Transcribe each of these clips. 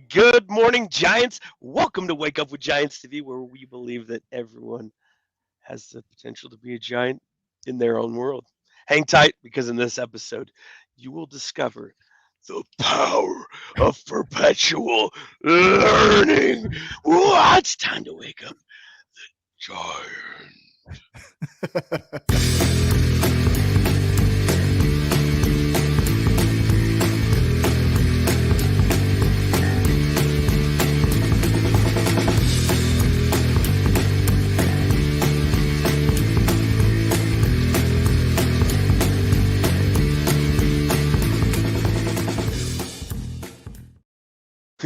Good morning, Giants. Welcome to Wake Up with Giants TV, where we believe that everyone has the potential to be a giant in their own world. Hang tight because in this episode, you will discover the power of perpetual learning. It's time to wake up, giant.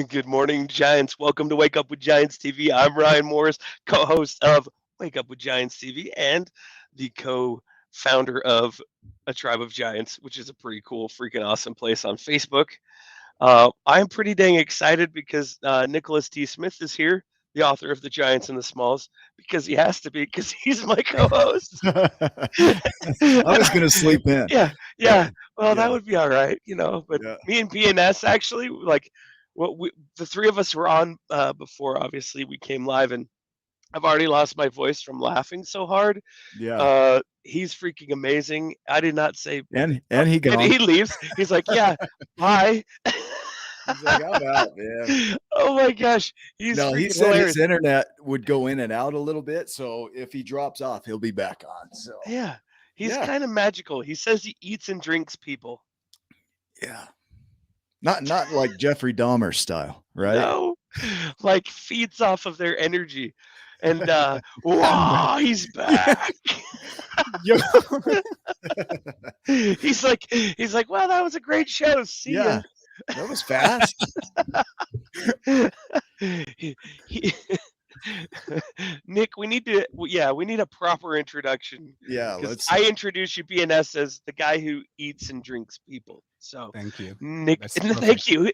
Good morning, Giants. Welcome to Wake Up with Giants TV. I'm Ryan Morris, co-host of Wake Up with Giants TV and the co-founder of A Tribe of Giants, which is a pretty cool, freaking awesome place on Facebook. I'm pretty dang excited because Nicholas T. Smith is here, the author of The Giants and the Smalls, because he has to be, because he's my co-host. I was going to sleep in. Yeah. Well, that would be all right, But Yeah. me and BNS actually, the three of us were on before. Obviously, we came live, and I've already lost my voice from laughing so hard. Yeah. He's freaking amazing. I did not say, And he gone. and he leaves. He's like, yeah, bye. He's like, I'm out, man. Oh my gosh, He freaking said hilarious. his internet would go in and out a little bit, so if he drops off, he'll be back on. So Yeah, he's Yeah. kind of magical. He says he eats and drinks people. yeah, not like Jeffrey Dahmer style, right? No, like feeds off of their energy. And wow, he's back. he's like, well, that was a great show. See ya. That was fast. Nick, we need a proper introduction. Yeah, I introduce you, BNS, as the guy who eats and drinks people. So thank you, Nick. Thank you.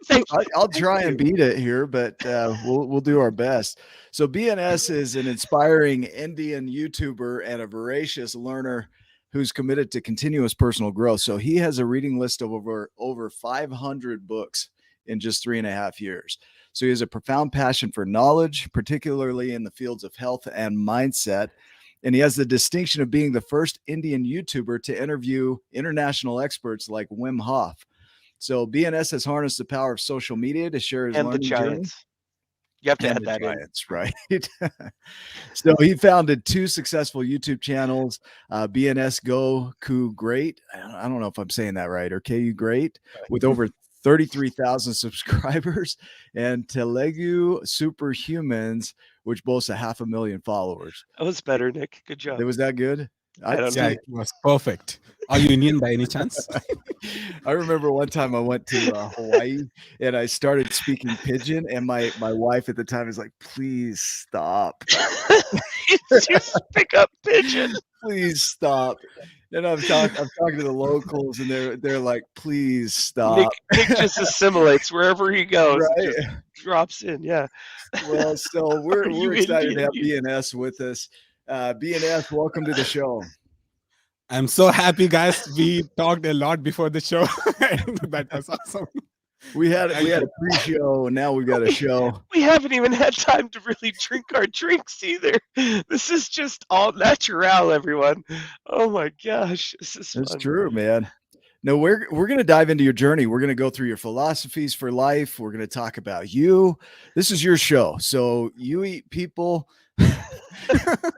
I'll try and beat it here, but we'll do our best. So BNS is an inspiring Indian YouTuber and a voracious learner who's committed to continuous personal growth. So he has a reading list of over 500 books in just 3.5 years. So he has a profound passion for knowledge, particularly in the fields of health and mindset. And he has the distinction of being the first Indian YouTuber to interview international experts like Wim Hof. So BNS has harnessed the power of social media to share his learning journey. You have to add that Giants, in. Right? So he founded 2 successful YouTube channels, BNS Go Ku Great. I don't know if I'm saying that right, or KU Great, with over 33,000 subscribers, and Telugu Superhumans, which boasts 500,000 followers. That was better, Nick. Good job. Was that good? I don't know. It was perfect. Are you Indian by any chance? I remember one time I went to Hawaii and I started speaking Pidgin, and my wife at the time was like, please stop. Just pick up Pidgin. Please stop. And I'm talking to the locals, and they're like, please stop. Nick just assimilates wherever he goes. Right. Just drops in, yeah. Well, so we're excited to have BNS with us. BNS, welcome to the show. I'm so happy, guys. We talked a lot before the show. That was awesome. We had a pre-show, and now we've got a show. We haven't even had time to really drink our drinks either. This is just all natural, everyone. Oh my gosh, this is That's fun. true, man. No, we're going to dive into your journey. We're going to go through your philosophies for life. We're going to talk about you. This is your show, so you eat people.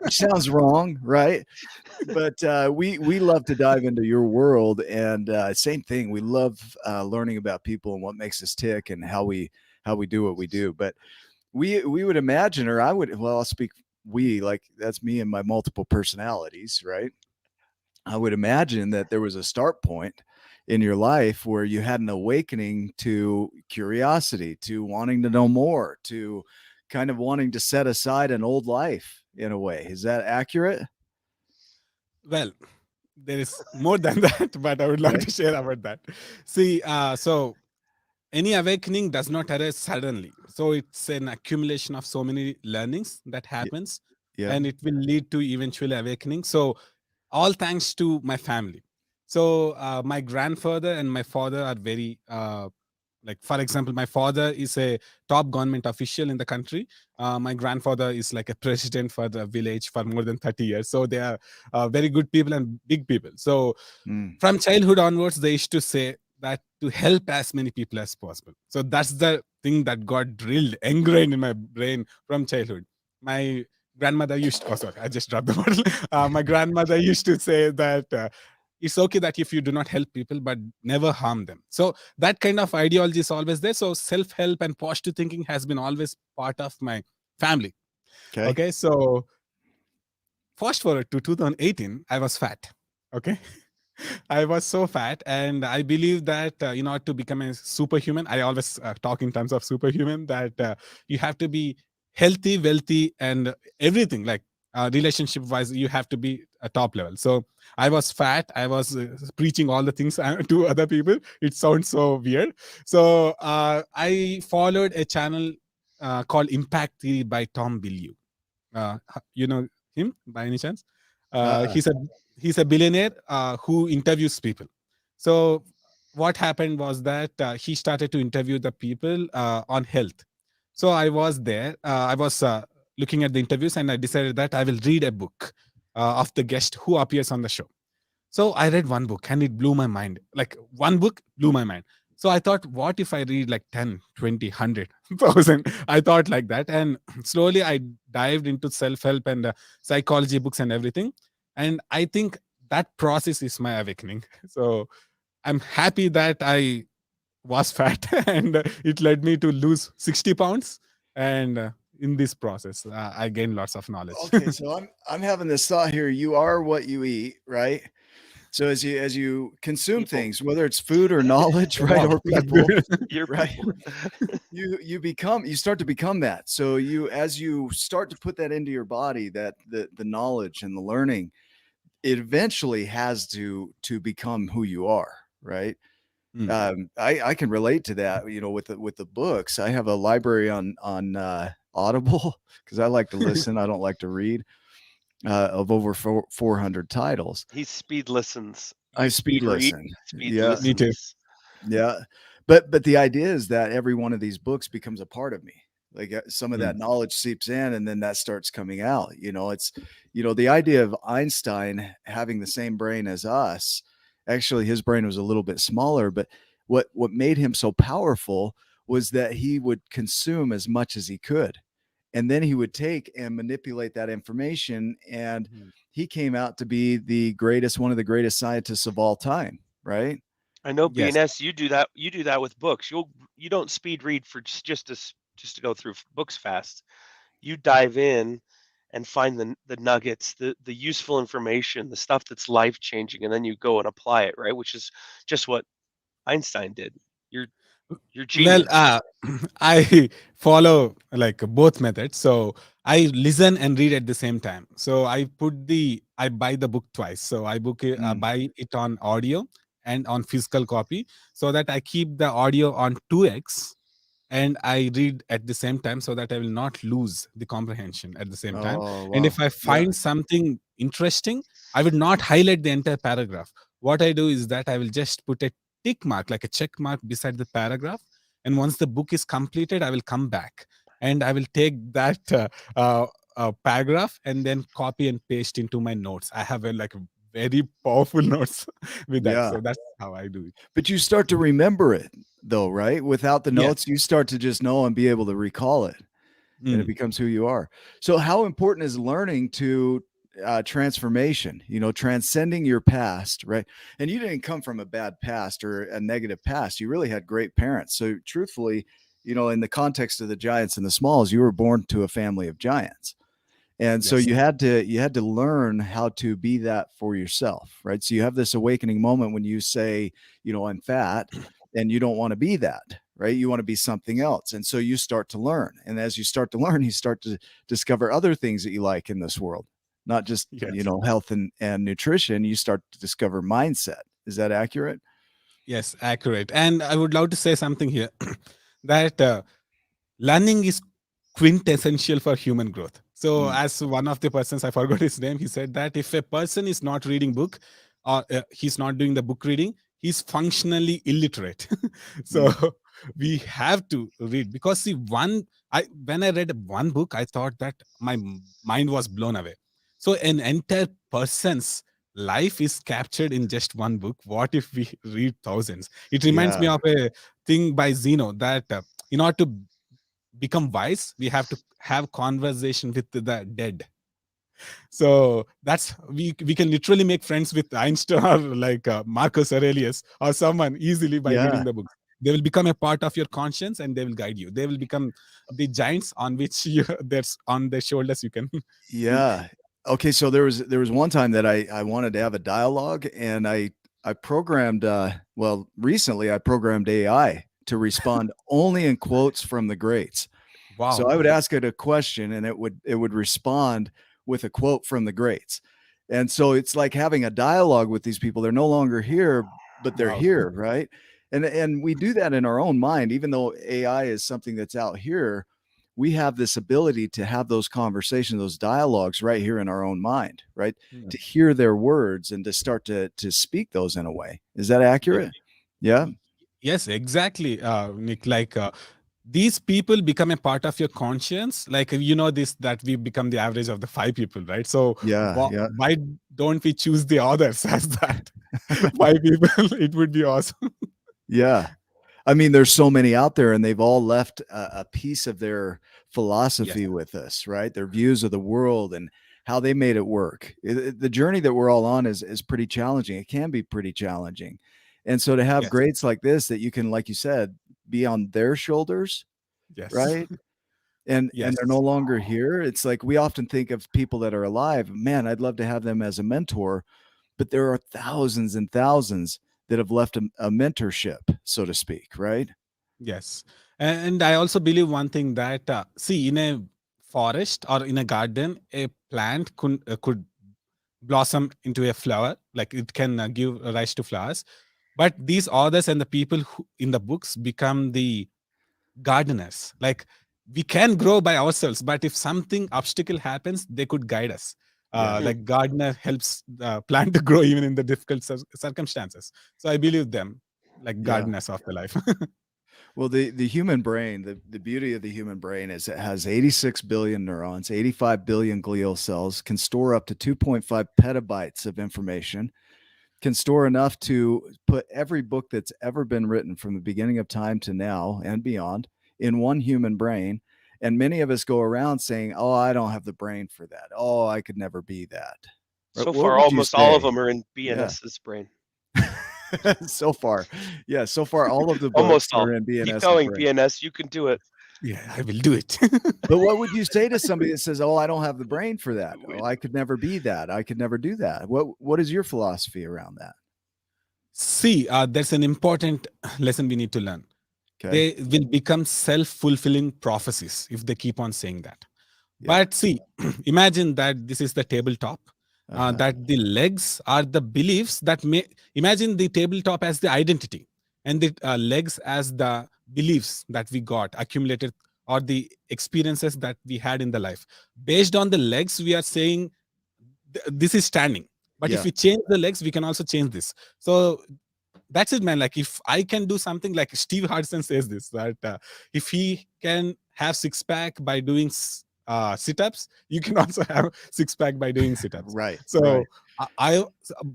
Which sounds wrong, right? But we love to dive into your world, and same thing. We love learning about people and what makes us tick and how we do what we do. But we would imagine, or I'll speak we, like that's me and my multiple personalities, right? I would imagine that there was a start point in your life where you had an awakening to curiosity, to wanting to know more, to kind of wanting to set aside an old life in a way. Is that accurate? Well, there is more than that, but I would love to share about that. See, so any awakening does not arise suddenly. So it's an accumulation of so many learnings that happens, and it will lead to eventual awakening. So all thanks to my family. So my grandfather and my father are very Like, for example, my father is a top government official in the country. My grandfather is like a president for the village for more than 30 years. So they are very good people and big people. So Mm. from childhood onwards, they used to say that to help as many people as possible. So that's the thing that got drilled, ingrained in my brain from childhood. My grandmother used to, oh, sorry, I just dropped the bottle. My grandmother used to say that it's okay that if you do not help people, but never harm them. So that kind of ideology is always there. So self help and positive thinking has been always part of my family. Okay. Okay. So fast forward to 2018, I was fat. Okay. I was so fat, and I believe that in order to become a superhuman, I always talk in terms of superhuman, that you have to be healthy, wealthy, and everything. Like relationship wise, you have to be a top level. So I was fat. I was preaching all the things to other people. It sounds so weird. So I followed a channel called Impact Theory by Tom Bilyeu. You know him by any chance? Uh-uh. He's a billionaire who interviews people. So what happened was that he started to interview the people on health. So I was there. I was looking at the interviews, and I decided that I will read a book of the guest who appears on the show. So I read one book and it blew my mind. Like one book blew my mind. So I thought, what if I read like 10, 20, 100,000? I thought like that. And slowly I dived into self help and psychology books and everything. And I think that process is my awakening. So I'm happy that I was fat and it led me to lose 60 pounds. And in this process, I gained lots of knowledge. Okay, so I'm having this thought here. You are what you eat, right? So as you consume People. things, whether it's food or knowledge, right, Wow, or that's people, good. Your right? people. You start to become that. So as you start to put that into your body, that the knowledge and the learning, it eventually has to become who you are, right? Mm. I can relate to that, with the books. I have a library on Audible because I like to listen. I don't like to read. Of over 400 titles. He speed listens. I You speed speed read, listen. speed Yeah, Me too. listens. yeah. But the idea is that every one of these books becomes a part of me. Like some of that Mm. knowledge seeps in, and then that starts coming out. It's the idea of Einstein having the same brain as us. Actually, his brain was a little bit smaller, but what made him so powerful was that he would consume as much as he could, and then he would take and manipulate that information, and Mm. he came out to be one of the greatest scientists of all time, right? I know Yes. BNS. You do that. You do that with books. You don't speed read for just to go through books fast. You dive in and find the nuggets, the useful information, the stuff that's life changing, and then you go and apply it, right? Which is just what Einstein did. You're you're Well, genius. I follow like both methods. So I listen and read at the same time. So I buy the book twice. So Mm. buy it on audio and on physical copy, so that I keep the audio on 2x and I read at the same time, so that I will not lose the comprehension at the same time. Oh, And wow. if I Yeah. find something interesting, I will not highlight the entire paragraph. What I do is that I will just put a tick mark, like a check mark beside the paragraph. And once the book is completed, I will come back and I will take that paragraph and then copy and paste into my notes. I have a like very powerful notes with that. Yeah. So that's how I do it. But you start to remember it though, right? Without the Yes. notes, you start to just know and be able to recall it, and it Mm. becomes who you are. So how important is learning to transformation, transcending your past, right? And you didn't come from a bad past or a negative past. You really had great parents. So truthfully, in the context of the giants and the smalls, you were born to a family of giants. And so Yes. you had to learn how to be that for yourself, right? So you have this awakening moment when you say, I'm fat, and you don't want to be that, right? You want to be something else. And so you start to learn. And as you start to learn, you start to discover other things that you like in this world, not just, Yes. health and nutrition. You start to discover mindset. Is that accurate? Yes, accurate. And I would love to say something here that learning is quintessential for human growth. So, Mm, as one of the persons, I forgot his name, he said that if a person is not reading book or he's not doing the book reading, he's functionally illiterate. So, mm. we have to read, because see, when I read one book, I thought that my mind was blown away. So an entire person's life is captured in just one book. What if we read thousands? It reminds me Yeah. of a thing by Zeno, that in order to become wise, we have to have conversation with the dead. So that's, we can literally make friends with Einstein or like Marcus Aurelius or someone easily by Yeah. reading the books. They will become a part of your conscience and they will guide you. They will become the giants on which you, that's on their shoulders you can. Yeah. Okay, so there was one time that I wanted to have a dialogue, and I programmed well, recently I programmed AI to respond only in quotes from the greats. So Wow. I would ask it a question and it would respond with a quote from the greats. And so it's like having a dialogue with these people. They're no longer here, but they're Wow. here, right? And we do that in our own mind, even though AI is something that's out here. We have this ability to have those conversations, those dialogues right here in our own mind, right? Hmm. To hear their words and to start to speak those in a way. Is that accurate? Yeah. Yes, exactly, Nick. Like these people become a part of your conscience. Like this, that we become the average of the five people, right? So Yeah. Yeah. why don't we choose the others as that five people? It would be awesome. Yeah. I mean, there's so many out there, and they've all left a piece of their Yes, philosophy with us, right? Their views of the world and how they made it work. The journey that we're all on is pretty challenging. It can be pretty challenging, and so to have yes, greats like this that you can, like you said, be on their shoulders, yes, right? And they're no yes, longer here. It's like we often think of people that are alive. Man, I'd love to have them as a mentor, but there are thousands and thousands that have left a mentorship, so to speak, right? yes. And I also believe one thing, that see, in a forest or in a garden, a plant could blossom into a flower, like it can give rise to flowers. But these authors and the people who, in the books, become the gardeners. Like we can grow by ourselves, but if something obstacle happens, they could guide us. Yeah. Hmm. Like gardener helps the plant to grow even in the difficult circumstances. So I believe them like Yeah. gardeners of the life. Well, the human brain, the beauty of the human brain is it has 86 billion neurons, 85 billion glial cells, can store up to 2.5 petabytes of information, can store enough to put every book that's ever been written from the beginning of time to now and beyond in one human brain. And many of us go around saying, "Oh, I don't have the brain for that. Oh, I could never be that." So What far, would you almost all of say? them are in Yeah. BNS's brain. So far. Yeah, so far all of the books Almost all. are in Keep BNS's going, brain. BNS. You can do it. Yeah, I will do it. But what would you say to somebody that says, "Oh, I don't have the brain for that. Do Oh, it. I could never be that. I could never do that." What is your philosophy around that? See, that's an important lesson we need to learn. Okay. They will become self-fulfilling prophecies if they keep on saying that. Yeah. But see, imagine that this is the tabletop, Uh-huh. that the legs are the beliefs that may, imagine the tabletop as the identity, and the legs as the beliefs that we got accumulated, or the experiences that we had in the life. Based on the legs, we are saying this is standing. But if Yeah. we change the legs, we can also change this. So that's it, man. Like if I can do something, like Steve Hudson says this, that if he can have six pack by doing sit-ups, you can also have six pack by doing sit-ups. Right. Right. So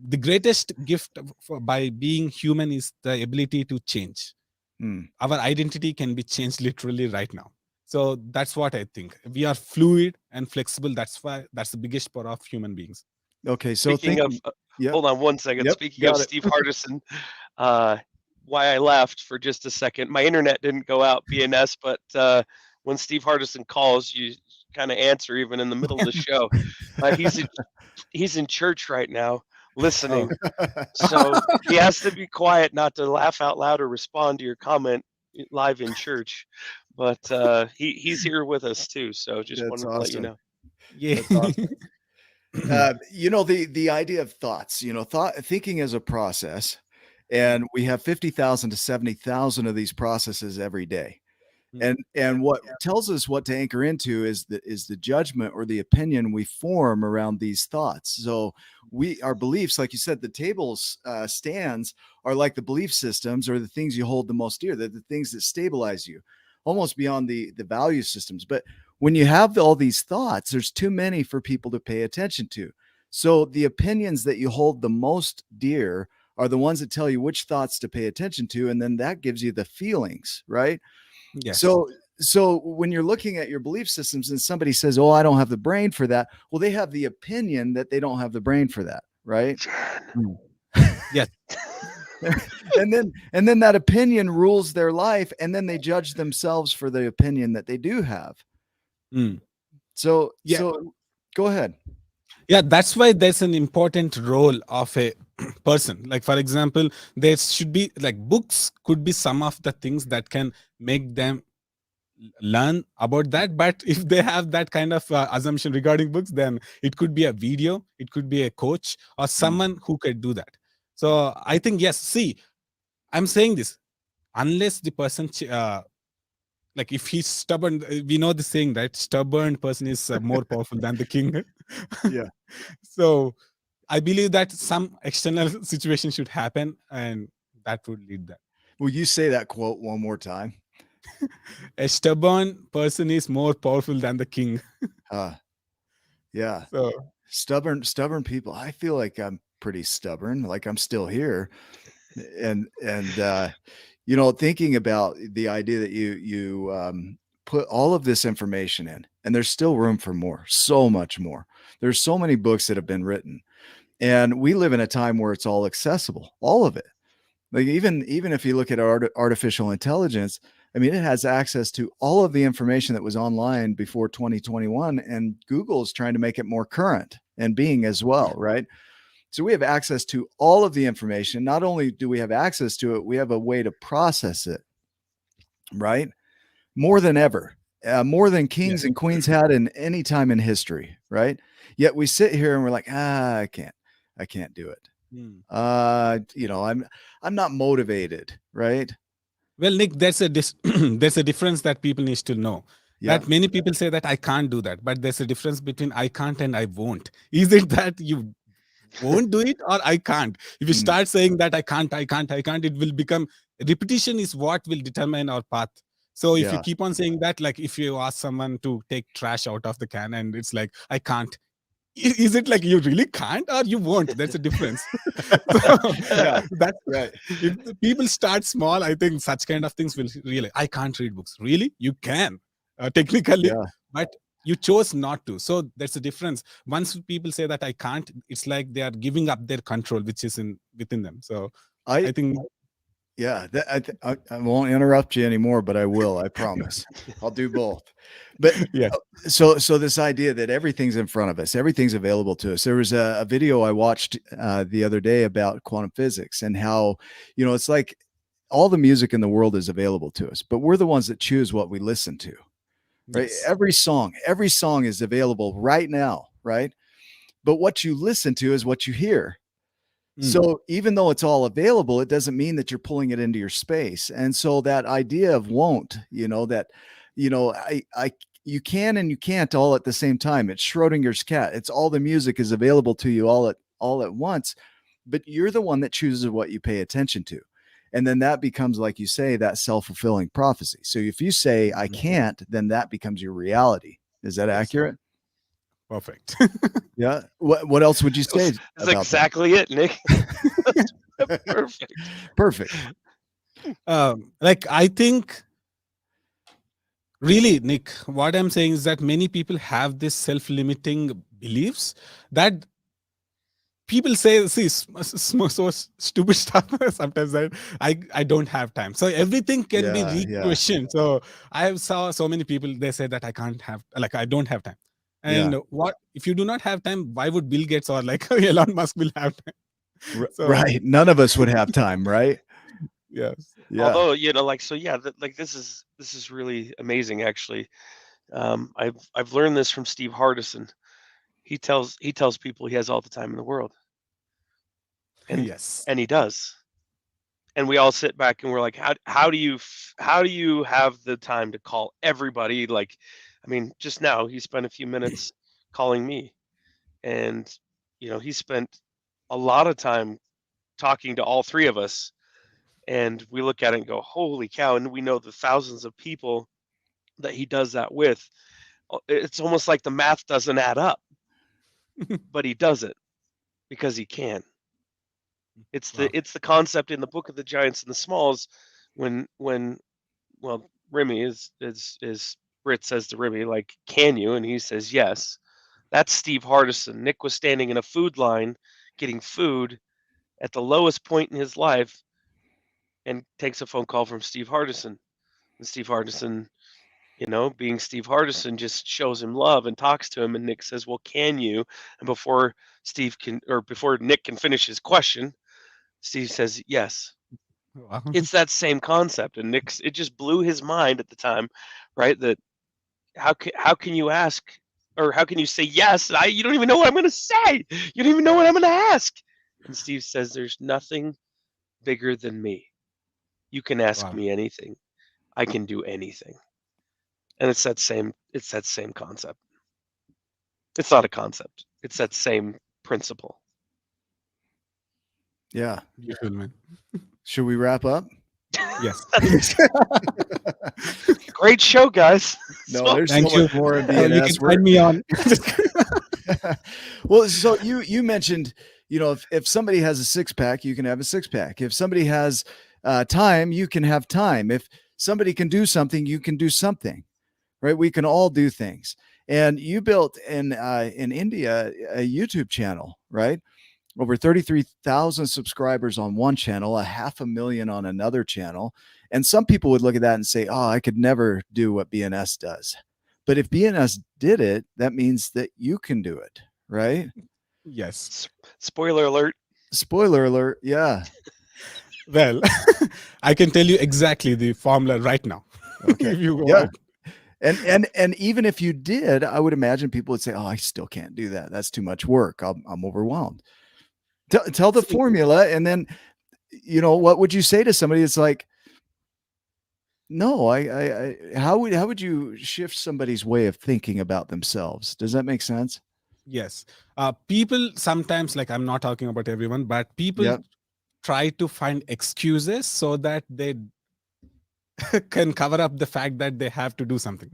the greatest gift by being human is the ability to change. Hmm. Our identity can be changed literally right now. So that's what I think. We are fluid and flexible. That's the biggest power of human beings. Okay. So Speaking of, thinking. Yep. hold on one second. Yep. Speaking of Got it. Steve Hardison, uh, why I laughed for just a second. My internet didn't go out, BNS, but when Steve Hardison calls, you kind of answer even in the middle of the show. He's in church right now Oh. listening, so he has to be quiet not to laugh out loud or respond to your comment live in church. But he's here with us too, so just That's wanted to let you awesome. know. Yeah. That's awesome. The idea of thoughts, thinking is a process, and we have 50,000 to 70,000 of these processes every day. And what tells us what to anchor into is the judgment or the opinion we form around these thoughts. So our beliefs, like you said, the tables stands are like the belief systems or the things you hold the most dear. They're the things that stabilize you almost beyond the value systems. But when you have all these thoughts, there's too many for people to pay attention to. So the opinions that you hold the most dear are the ones that tell you which thoughts to pay attention to, and then that gives you the feelings, right? Yes. So when you're looking at your belief systems and somebody says, "Oh, I don't have the brain for that," well, they have the opinion that they don't have the brain for that, right? Yes. and then that opinion rules their life, and then they judge themselves for the opinion that they do have. So go ahead. Yeah, that's why there's an important role of a person. Like, for example, there should be like books could be some of the things that can make them learn about that. But if they have that kind of assumption regarding books, then it could be a video, it could be a coach or someone who could do that. So I think, yes, see, I'm saying this, unless the person like if he's stubborn, we know the saying that stubborn person is more powerful than the king. Yeah. So I believe that some external situation should happen, and that would lead that. Will you say that quote one more time? A stubborn person is more powerful than the king. Yeah. So stubborn people. I feel like I'm pretty stubborn, like I'm still here. And thinking about the idea that you put all of this information in, and there's still room for more, so much more. There's so many books that have been written, and we live in a time where it's all accessible, all of it. Like even if you look at artificial intelligence, I mean, it has access to all of the information that was online before 2021, and Google is trying to make it more current and Bing as well, right? So we have access to all of the information. Not only do we have access to it, we have a way to process it, right? More than ever, more than kings and queens had in any time in history, right? Yet we sit here and we're like, I can't do it. I'm not motivated, right? Well, Nick, there's a there's a difference that people need to know. Yeah. That many people say that I can't do that, but there's a difference between I can't and I won't. Is it that you won't do it or I can't? If you start saying that I can't, it will become repetition is what will determine our path. So if you keep on saying that, like if you ask someone to take trash out of the can and it's like, I can't, is it like you really can't or you won't? There's a difference. That's right. If the people start small, I think such kind of things will really, I can't read books. Really? You can, technically, but you chose not to. So there's a difference. Once people say that I can't, it's like they are giving up their control, which is within them. So I think. Yeah, I won't interrupt you anymore, but I will. I promise. I'll do both. But so this idea that everything's in front of us, everything's available to us. There was a video I watched the other day about quantum physics and how, it's like all the music in the world is available to us, but we're the ones that choose what we listen to. Right? Yes. Every song is available right now, right? But what you listen to is what you hear. So even though it's all available, it doesn't mean that you're pulling it into your space. And so that idea of won't, you can and you can't all at the same time. It's Schrodinger's cat. It's all the music is available to you all at once, but you're the one that chooses what you pay attention to. And then that becomes, like you say, that self-fulfilling prophecy. So if you say I can't, then that becomes your reality. Is that accurate? Perfect. Yeah. What else would you say? That's exactly it, Nick. Perfect. Like I think, really, Nick, what I'm saying is that many people have this self-limiting beliefs that people say, see, so stupid stuff sometimes that I don't have time. So everything can be re-questioned. So I saw so many people, they say that I don't have time. And what if you do not have time? Why would Bill Gates or like Elon Musk will have time? So, right. None of us would have time, right? Yes. Yeah. Although, this is really amazing, actually. I've learned this from Steve Hardison. He tells people he has all the time in the world. And, and he does. and we all sit back and we're like, how do you have the time to call everybody? Like, I mean, just now he spent a few minutes calling me, and he spent a lot of time talking to all three of us, and we look at it and go, holy cow. And we know the thousands of people that he does that with. It's almost like the math doesn't add up, but he does it because he can. It's Wow. the concept in the Book of the Giants and the Smalls when well, Remy is Britt says to Remy, like, can you? And he says yes. That's Steve Hardison. Nick was standing in a food line getting food at the lowest point in his life and takes a phone call from Steve Hardison. And Steve Hardison, being Steve Hardison, just shows him love and talks to him. And Nick says, well, can you? And before Nick can finish his question, Steve says, yes. Wow. It's that same concept. And it just blew his mind at the time, right? That how can you ask, or how can you say yes? You don't even know what I'm going to say. You don't even know what I'm going to ask. And Steve says, there's nothing bigger than me. You can ask Wow. me anything. I can do anything. And it's that same concept. It's not a concept. It's that same principle. Yeah. Beautiful, man. Should we wrap up? Yes. Great show, guys. No, there's Thank so you. much more in So you BNS. can find me on. Well, so you mentioned, if somebody has a six pack, you can have a six pack. If somebody has time, you can have time. If somebody can do something, you can do something, right? We can all do things. And you built in India a YouTube channel, right? Over 33,000 subscribers on one channel, 500,000 on another channel. And some people would look at that and say, oh, I could never do what BNS does. But if BNS did it, that means that you can do it, right? Yes. Spoiler alert. Spoiler alert. Yeah. Well, I can tell you exactly the formula right now. Okay. If you go Yeah. out. And even if you did, I would imagine people would say, oh, I still can't do that. That's too much work. I'm overwhelmed. Tell the formula. And then, what would you say to somebody that's like, no, how would you shift somebody's way of thinking about themselves? Does that make sense? Yes. People sometimes, like, I'm not talking about everyone, but people Yep. try to find excuses so that they can cover up the fact that they have to do something.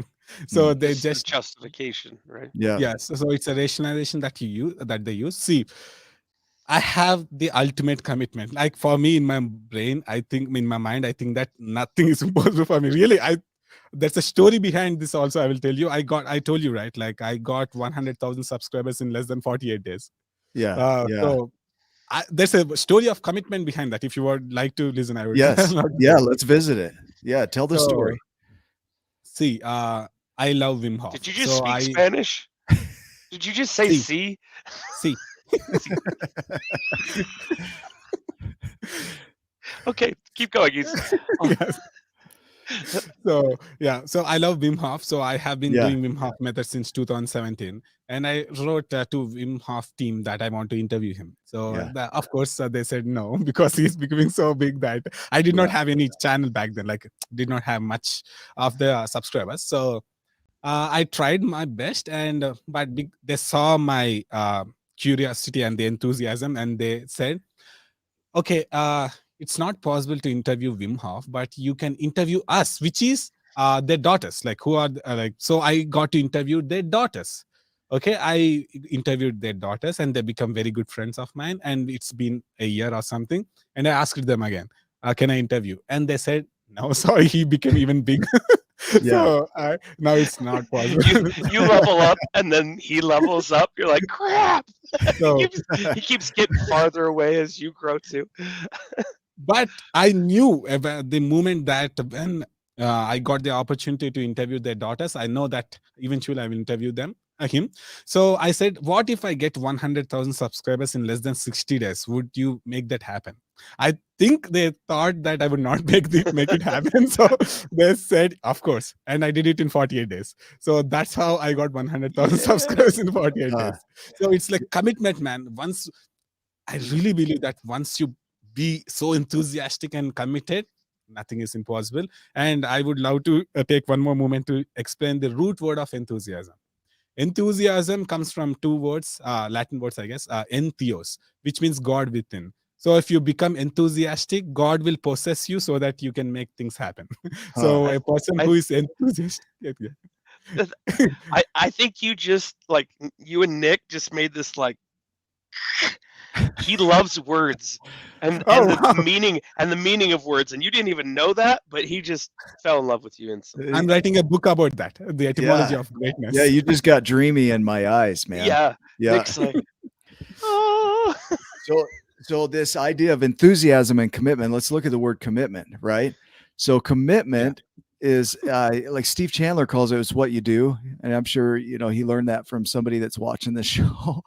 So they It's the just justification, right? Yeah. yes. So it's a rationalization that they use. See, I have the ultimate commitment. Like, for me, in my brain, I think, in my mind, I think that nothing is impossible for me. Really, there's a story behind this also. I will tell you. I told you, right? Like, I got 100,000 subscribers in less than 48 days. Yeah. Yeah. So there's a story of commitment behind that. If you would like to listen, I would. Yes. Yeah. Let's visit it. Yeah. Tell the story. See, I love Wim Hof. Did you just speak Spanish? Did you just say See. see? Okay, keep going. Yes. So I love Wim Hof. So I have been doing Wim Hof method since 2017, and I wrote to Wim Hof team that I want to interview him. So of course they said no, because he's becoming so big that I did not have any channel back then. Like, did not have much of the subscribers. So I tried my best, and but they saw my curiosity and the enthusiasm, and they said, okay, it's not possible to interview Wim Hof, but you can interview us, which is their daughters, like, who are like. So I got to interview their daughters. Okay, I interviewed their daughters, and they become very good friends of mine. And it's been a year or something, and I asked them again, can I interview? And they said no. So he became even big. So now it's not possible. You level up, and then he levels up. You're like, crap. So, he keeps getting farther away as you grow too. But I knew about the moment that when I got the opportunity to interview their daughters, I know that eventually I will interview him. So I said, what if I get 100,000 subscribers in less than 60 days? Would you make that happen? I think they thought that I would not make it happen. So they said, of course. And I did it in 48 days. So that's how I got 100,000 subscribers in 48 days. So it's like commitment, man. I really believe that once you be so enthusiastic and committed, nothing is impossible. And I would love to take one more moment to explain the root word of enthusiasm. Enthusiasm comes from two words, Latin words, I guess, entheos, which means God within. So if you become enthusiastic, God will possess you so that you can make things happen. Huh. So a person I who is enthusiastic, I think you just like you and Nick just made this like he loves words and oh the wow, meaning of words, and you didn't even know that, but he just fell in love with you instantly. I'm writing a book about that, the etymology Yeah. of greatness. Yeah, you just got dreamy in my eyes, man. Yeah, Yeah. Nick's like, oh, So this idea of enthusiasm and commitment, let's look at the word commitment, right? So commitment is like Steve Chandler calls it, it's what you do. And I'm sure, he learned that from somebody that's watching the show.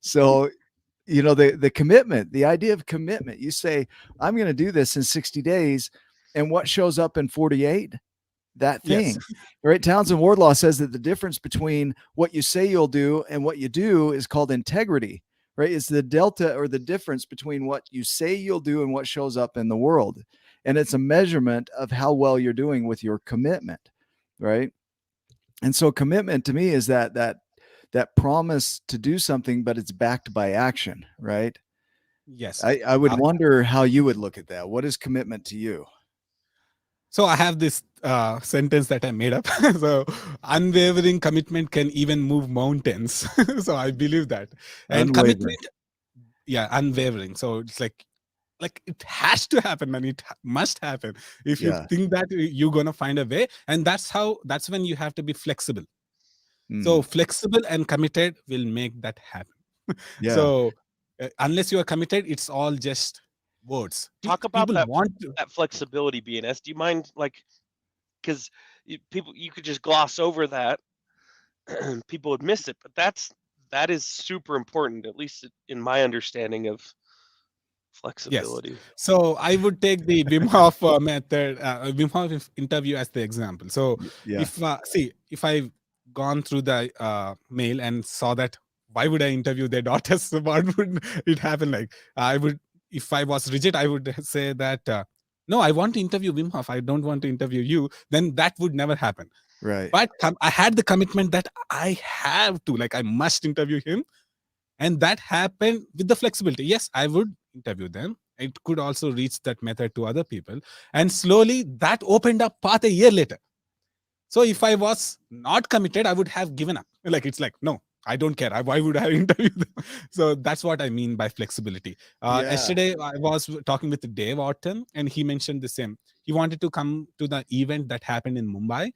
So, the commitment, the idea of commitment, you say, I'm going to do this in 60 days. And what shows up in 48? That Yes. thing, right? Townsend Wardlaw says that the difference between what you say you'll do and what you do is called integrity, right? It's the delta or the difference between what you say you'll do and what shows up in the world. And it's a measurement of how well you're doing with your commitment, right? And so commitment to me is that promise to do something, but it's backed by action, right? Yes. I would wonder how you would look at that. What is commitment to you? So I have this sentence that I made up. So unwavering commitment can even move mountains. So I believe that. And Unwavering. commitment, yeah, unwavering. So it's like it has to happen and it must happen. If you Yeah. think that you're gonna find a way, and that's when you have to be flexible. So Mm. flexible and committed will make that happen. Yeah. So unless you are committed, it's all just words. talk about People want to. that flexibility, BNS. Do you mind, like, because you could just gloss over that, people would miss it, but that is super important, at least in my understanding of Yes. flexibility. So I would take the Wim Hof method, Wim Hof interview as the example. So Yeah. if I've gone through the mail and saw that, why would I interview their daughters? What would it happen? Like I would, if I was rigid, I would say that no, I want to interview Wim Hof. I don't want to interview you. Then that would never happen. Right. But I had the commitment that I have to, like, I must interview him. And that happened with the flexibility. Yes, I would interview them. It could also reach that method to other people. And slowly that opened up path a year later. So if I was not committed, I would have given up. Like, it's like, no, I don't care. Why would I interview them? So that's what I mean by flexibility. Yeah. Yesterday, I was talking with Dave Orton, and he mentioned the same. He wanted to come to the event that happened in Mumbai,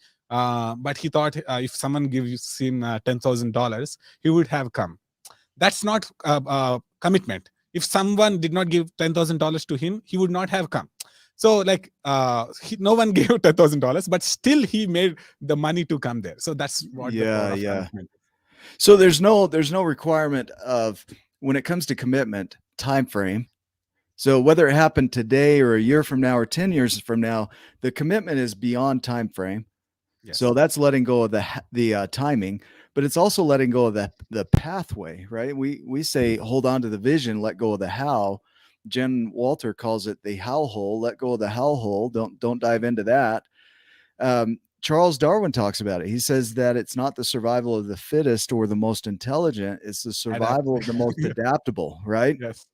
but he thought if someone gives him $10,000, he would have come. That's not commitment. If someone did not give $10,000 to him, he would not have come. So like no one gave $10,000, but still he made the money to come there. So that's what the power of commitment. So there's no requirement of, when it comes to commitment, time frame. So whether it happened today or a year from now or 10 years from now, the commitment is beyond time frame. Yes. So that's letting go of the timing, but it's also letting go of the pathway, right? We say hold on to the vision, let go of the how. Jen Walter calls it the how hole. Let go of the how hole. Don't dive into that. Charles Darwin talks about it. He says that it's not the survival of the fittest or the most intelligent. It's the survival of the most adaptable, right? Yes.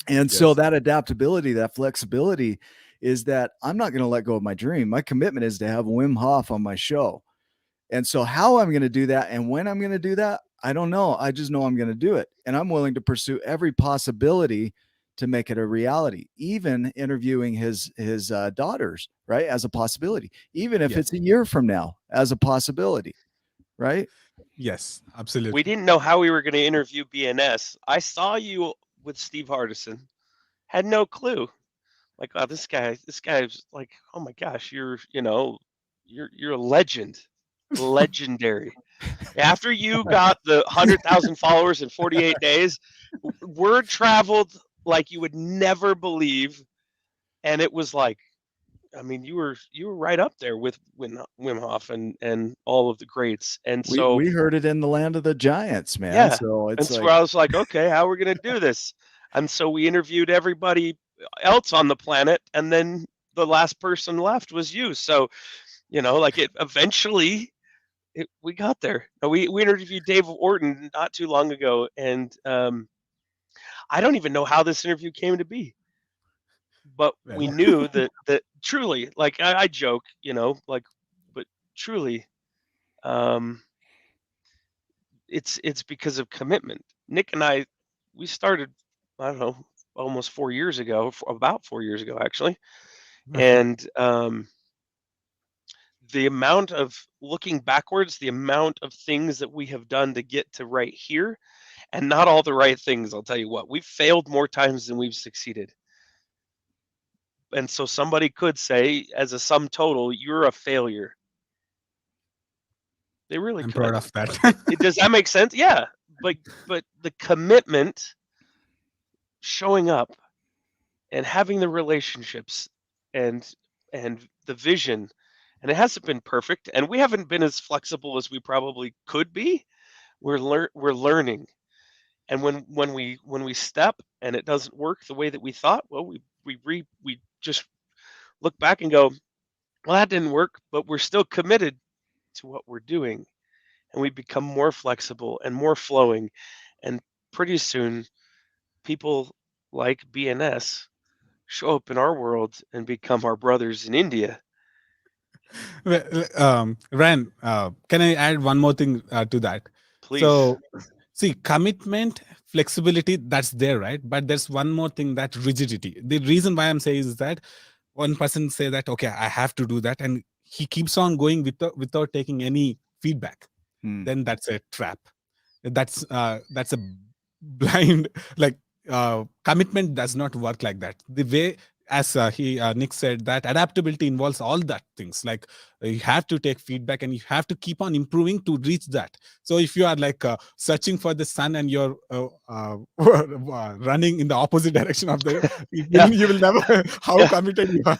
And so that adaptability, that flexibility is that I'm not going to let go of my dream. My commitment is to have Wim Hof on my show. And so how I'm going to do that and when I'm going to do that, I don't know. I just know I'm going to do it. And I'm willing to pursue every possibility to make it a reality, even interviewing his daughters, right, as a possibility, even if it's a year from now as a possibility, right? Yes, absolutely. We didn't know how we were going to interview BNS. I saw you with Steve Hardison, had no clue. Like, oh, this guy's like, oh my gosh, you're a legend, legendary. After you got the 100,000 followers in 48 days, word traveled like you would never believe, and it was like, I mean, you were right up there with Wim Hof and all of the greats, and so we heard it in the land of the giants, man. yeah. So it's and so I was like, okay, how are we gonna do this? And so we interviewed everybody else on the planet, and then the last person left was you. So, like it eventually we got there. We interviewed Dave Orton not too long ago, and I don't even know how this interview came to be, but we Well, knew that truly, like I joke, but truly, um, it's because of commitment. Nick and I, we started, I don't know, almost 4 years ago, about 4 years ago actually, and the amount of looking backwards, the amount of things that we have done to get to right here, and not all the right things. I'll tell you what, we've failed more times than we've succeeded. And so somebody could say, as a sum total, you're a failure. They really I'm could. proud of that. Does that make sense? Yeah. But the commitment, showing up, and having the relationships, and the vision, and it hasn't been perfect, and we haven't been as flexible as we probably could be. We're learning, and when we step and it doesn't work the way that we thought, well, we just look back and go, well, that didn't work, but we're still committed to what we're doing, and we become more flexible and more flowing, and pretty soon people like BNS show up in our world and become our brothers in India. Ryan, can I add one more thing to that? Please. So, see, commitment, flexibility, that's there, right? But there's one more thing, that rigidity. The reason why I'm saying is that one person say that, okay, I have to do that, and he keeps on going without taking any feedback. Then that's a trap. That's a blind, like, commitment does not work like that. The way, as Nick said, that adaptability involves all that things, like you have to take feedback and you have to keep on improving to reach that. So if you are like searching for the sun and you're running in the opposite direction of the you will never how committed you are.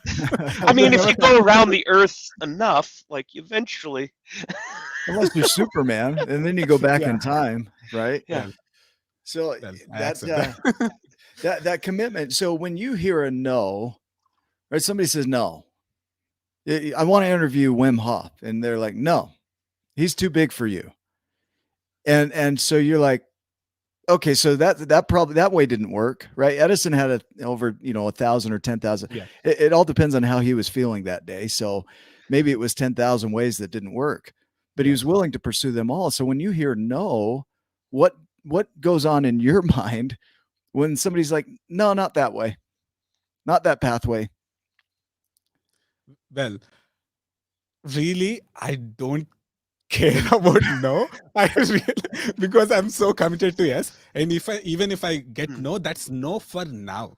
I mean, if you go around the earth enough, like eventually, unless you're Superman, and then you go back in time, right? Yeah. So that. that commitment. So when you hear a no, right? Somebody says no. I want to interview Wim Hof, and they're like, no, he's too big for you. And so you're like, okay, so that probably that way didn't work, right? Edison had over 1,000 or 10,000. Yeah. It all depends on how he was feeling that day. So maybe it was 10,000 ways that didn't work, but he was willing to pursue them all. So when you hear no, what goes on in your mind when somebody's like, no, not that way, not that pathway? Well, really, I don't care about no. I really, because I'm so committed to yes. And even if I get no, that's no for now.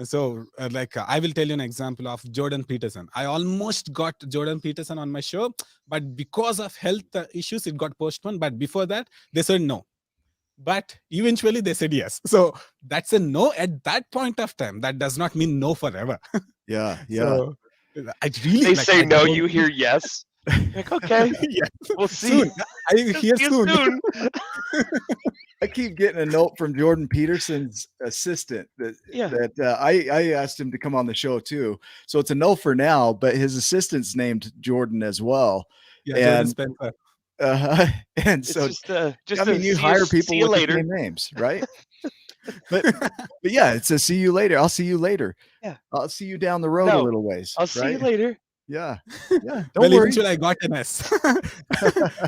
So, I will tell you an example of Jordan Peterson. I almost got Jordan Peterson on my show, but because of health issues, it got postponed. But before that, they said no. But eventually they said yes. So that's a no at that point of time. That does not mean no forever. Yeah. So I really, they say no, you hear yes. Like, okay, yeah. we'll see. Soon. I hear See you soon. I keep getting a note from Jordan Peterson's assistant that I asked him to come on the show too. So it's a no for now, but his assistant's named Jordan as well. Yeah, Jordan Spencer. And It's so just I mean, you hire people with later. the same names, right? but yeah, it's a see you later. I'll see you later. Yeah, I'll see you down the road a little ways. I'll see you later. Yeah. Don't worry. Eventually I got an S.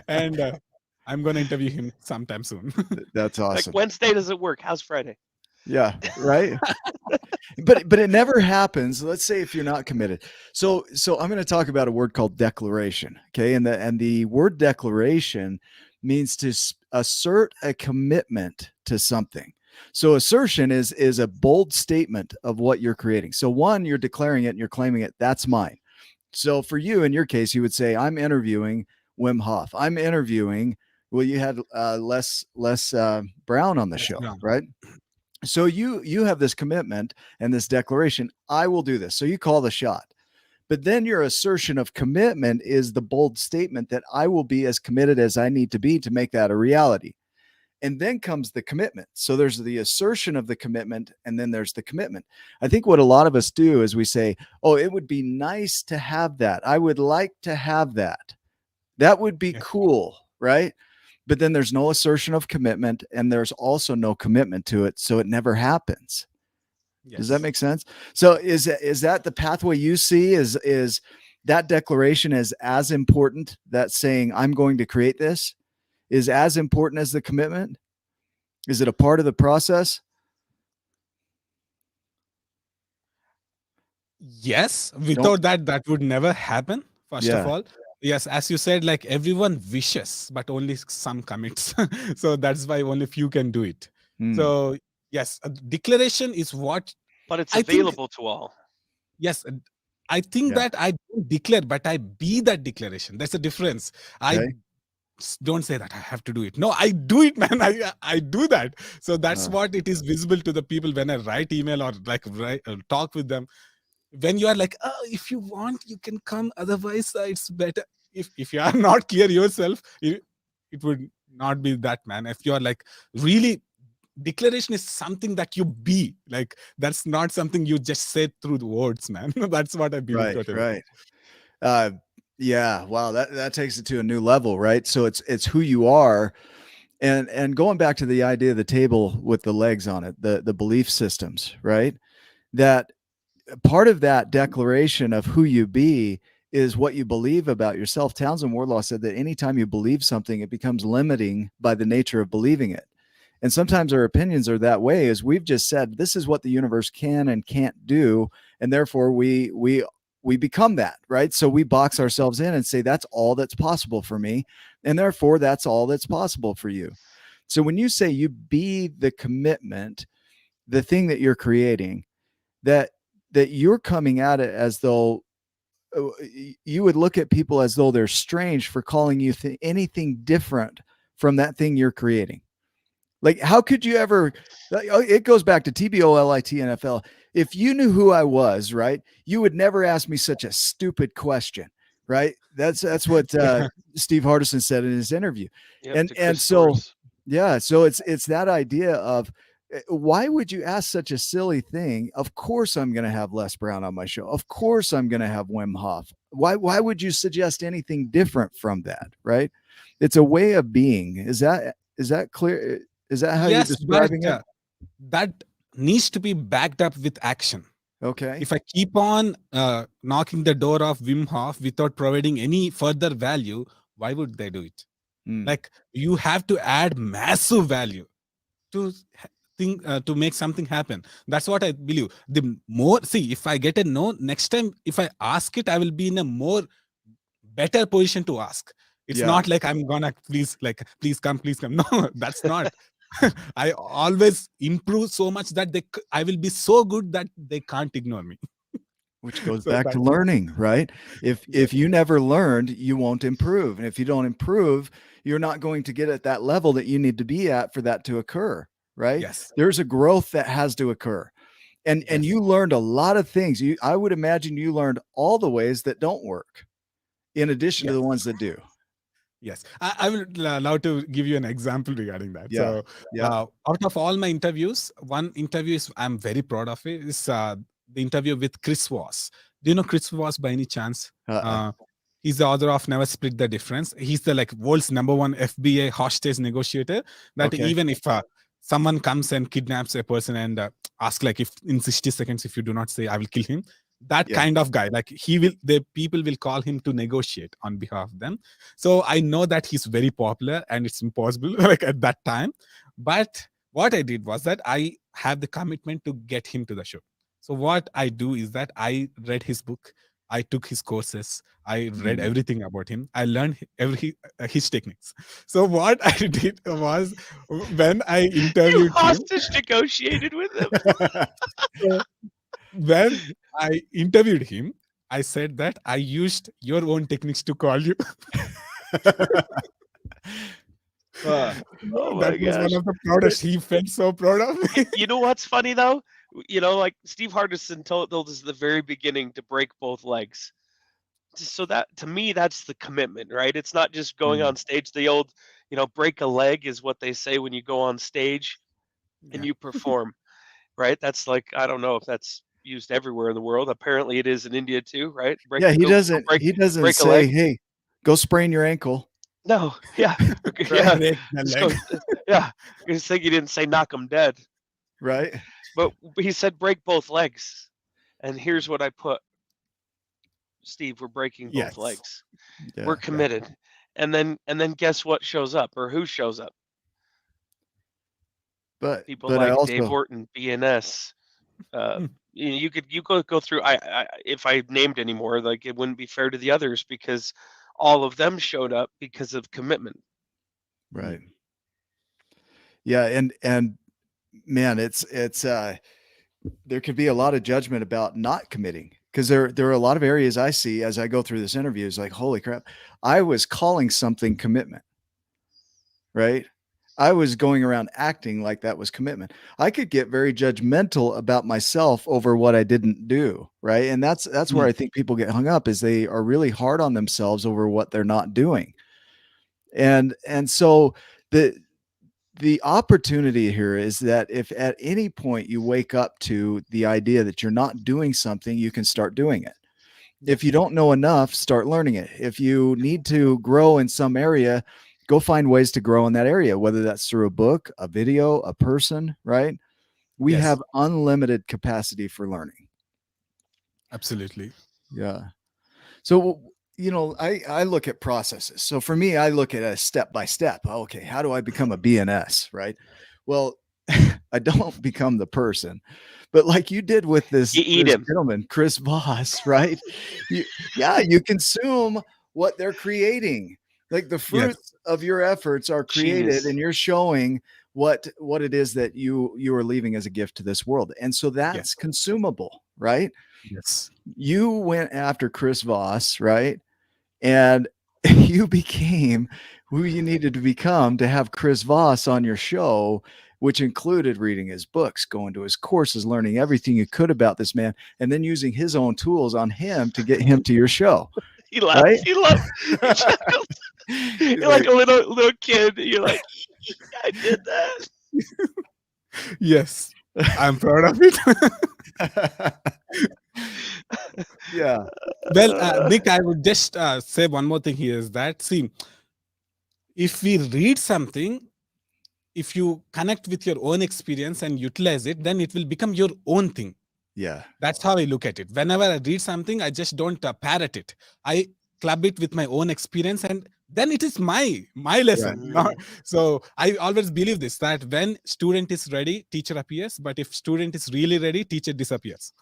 And I'm going to interview him sometime soon. That's awesome. Like, Wednesday doesn't work. How's Friday? Yeah, right. but it never happens. Let's say if you're not committed. So I'm going to talk about a word called declaration. Okay, and the word declaration means to assert a commitment to something. So assertion is a bold statement of what you're creating. So one, you're declaring it and you're claiming it. That's mine. So for you, in your case, you would say, I'm interviewing Wim Hof. I'm interviewing. Well, you had Les Brown on the show, right? So you have this commitment and this declaration. I will do this. So you call the shot. But then your assertion of commitment is the bold statement that I will be as committed as I need to be to make that a reality. And then comes the commitment. So there's the assertion of the commitment, and then there's the commitment. I think what a lot of us do is we say, oh, it would be nice to have that. I would like to have that. That would be cool, right? But then there's no assertion of commitment, and there's also no commitment to it. So it never happens. Yes. Does that make sense? So is that the pathway you see? Is that declaration is as important, that saying, I'm going to create this, is as important as the commitment? Is it a part of the process? Yes. Without that would never happen, first of all. Yes, as you said, like everyone wishes, but only some commits. So that's why only few can do it. So yes, a declaration is what. But it's available to all. Yes, I think that I don't declare, but I be that declaration. That's the difference. I don't say that I have to do it. No, I do it, man. I do that. So that's what it is visible to the people when I write email or like talk with them. When you are like, oh, if you want, you can come. Otherwise, it's better. If you are not clear yourself, it would not be that, man. If you are like really, declaration is something that you be. Like, that's not something you just say through the words, man. That's what I believe. Right. Yeah. Wow. That takes it to a new level, right? So it's who you are. And going back to the idea of the table with the legs on it, the belief systems, right? That part of that declaration of who you be is what you believe about yourself. Townsend Wardlaw said that anytime you believe something, it becomes limiting by the nature of believing it. And sometimes our opinions are that way, as we've just said, this is what the universe can and can't do. And therefore we become that, right? So we box ourselves in and say, that's all that's possible for me. And therefore that's all that's possible for you. So when you say you be the commitment, the thing that you're creating, that you're coming at it as though you would look at people as though they're strange for calling you anything different from that thing you're creating. Like, how could you ever? It goes back to TBOLIT NFL. If you knew who I was, right, you would never ask me such a stupid question, right? That's what Steve Hardison said in his interview. Yep, and so so it's that idea of, why would you ask such a silly thing? Of course I'm going to have Les Brown on my show. Of course I'm going to have Wim Hof. Why would you suggest anything different from that, right? It's a way of being. Is that clear? Is that how you're describing it? That needs to be backed up with action. Okay. If I keep on knocking the door of Wim Hof without providing any further value, why would they do it? Like, you have to add massive value to to make something happen. That's what I believe. The more, see, if I get a no, next time if I ask it, I will be in a more better position to ask. It's not like I'm gonna please come. No, that's not. I always improve so much that I will be so good that they can't ignore me. Which goes back to learning, right? If you never learned, you won't improve. And if you don't improve, you're not going to get at that level that you need to be at for that to occur, right? Yes. There's a growth that has to occur. And you learned a lot of things. I would imagine you learned all the ways that don't work in addition to the ones that do. Yes. I will love to give you an example regarding that. Yeah. So out of all my interviews, one interview I'm very proud of it, is the interview with Chris Voss. Do you know Chris Voss by any chance? He's the author of Never Split the Difference. He's the world's #1 FBI hostage negotiator. That even if someone comes and kidnaps a person and asks, like, if in 60 seconds, if you do not say, I will kill him. That kind of guy, like, the people will call him to negotiate on behalf of them. So I know that he's very popular and it's impossible like at that time. But what I did was that I have the commitment to get him to the show. So what I do is that I read his book. I took his courses. I read everything about him. I learned his techniques. So what I did was, when I interviewed you hostage negotiated with him. So when I interviewed him, I said that I used your own techniques to call you. Oh my that was one of the proudest. He felt so proud of me. You know what's funny though? You know, like Steve Hardison told us at the very beginning to break both legs. So that, to me, that's the commitment, right? It's not just going on stage, the old, break a leg is what they say when you go on stage and Yeah. you perform, right? That's like, I don't know if that's used everywhere in the world. Apparently it is in India too, right? Yeah, he doesn't Break he doesn't break a say, leg. "Hey, go sprain your ankle." No, yeah, Right? yeah. Break the Just leg. go, yeah. I just think he didn't say knock them dead, Right? but he said break both legs. And here's what I put, Steve, we're breaking both Yes. legs. We're Yeah. committed. And then guess what shows up, or who shows up? People But I like Dave also Orton, BNS. Uh, Hmm. you could go through. If I named any more, like, it wouldn't be fair to the others, because all of them showed up because of commitment. right. Yeah, and man, it's there could be a lot of judgment about not committing, because there are a lot of areas I see as I go through this interview is like, holy crap, I was calling something commitment, right? I was going around acting like that was commitment. I could get very judgmental about myself over what I didn't do, right? And that's where Hmm. I think people get hung up, is they are really hard on themselves over what they're not doing. And so the opportunity here is that if at any point you wake up to the idea that you're not doing something, you can start doing it. If you don't know enough, start learning it. If you need to grow in some area, go find ways to grow in that area, whether that's through a book, a video, a person, right? We Yes. have unlimited capacity for learning. Absolutely. Yeah. So, I look at processes. So for me, I look at a step by step. Okay, how do I become a BNS, right? Well, I don't become the person, but like you did with You eat this him. gentleman, Chris Voss, right? You consume what they're creating. Like the Yes. fruits of your efforts are created, Genius. and you're showing what it is that you are leaving as a gift to this world. And so Yes. that's consumable, right? Yes. You went after Chris Voss, right? And you became who you needed to become to have Chris Voss on your show, which included reading his books, going to his courses, learning everything you could about this man, and then using his own tools on him to get him to your show. He laughs. Right? He loves. He chuckles. He's You're like like, a little kid. You're like, I did that. Yes. I'm proud of it. yeah. Well, Nick, I would just say one more thing here is that, see, if we read something, if you connect with your own experience and utilize it, then it will become your own thing. Yeah. That's how I look at it. Whenever I read something, I just don't parrot it. I club it with my own experience, and then it is my lesson. Right. Not, so I always believe this, that when student is ready, teacher appears. But if student is really ready, teacher disappears.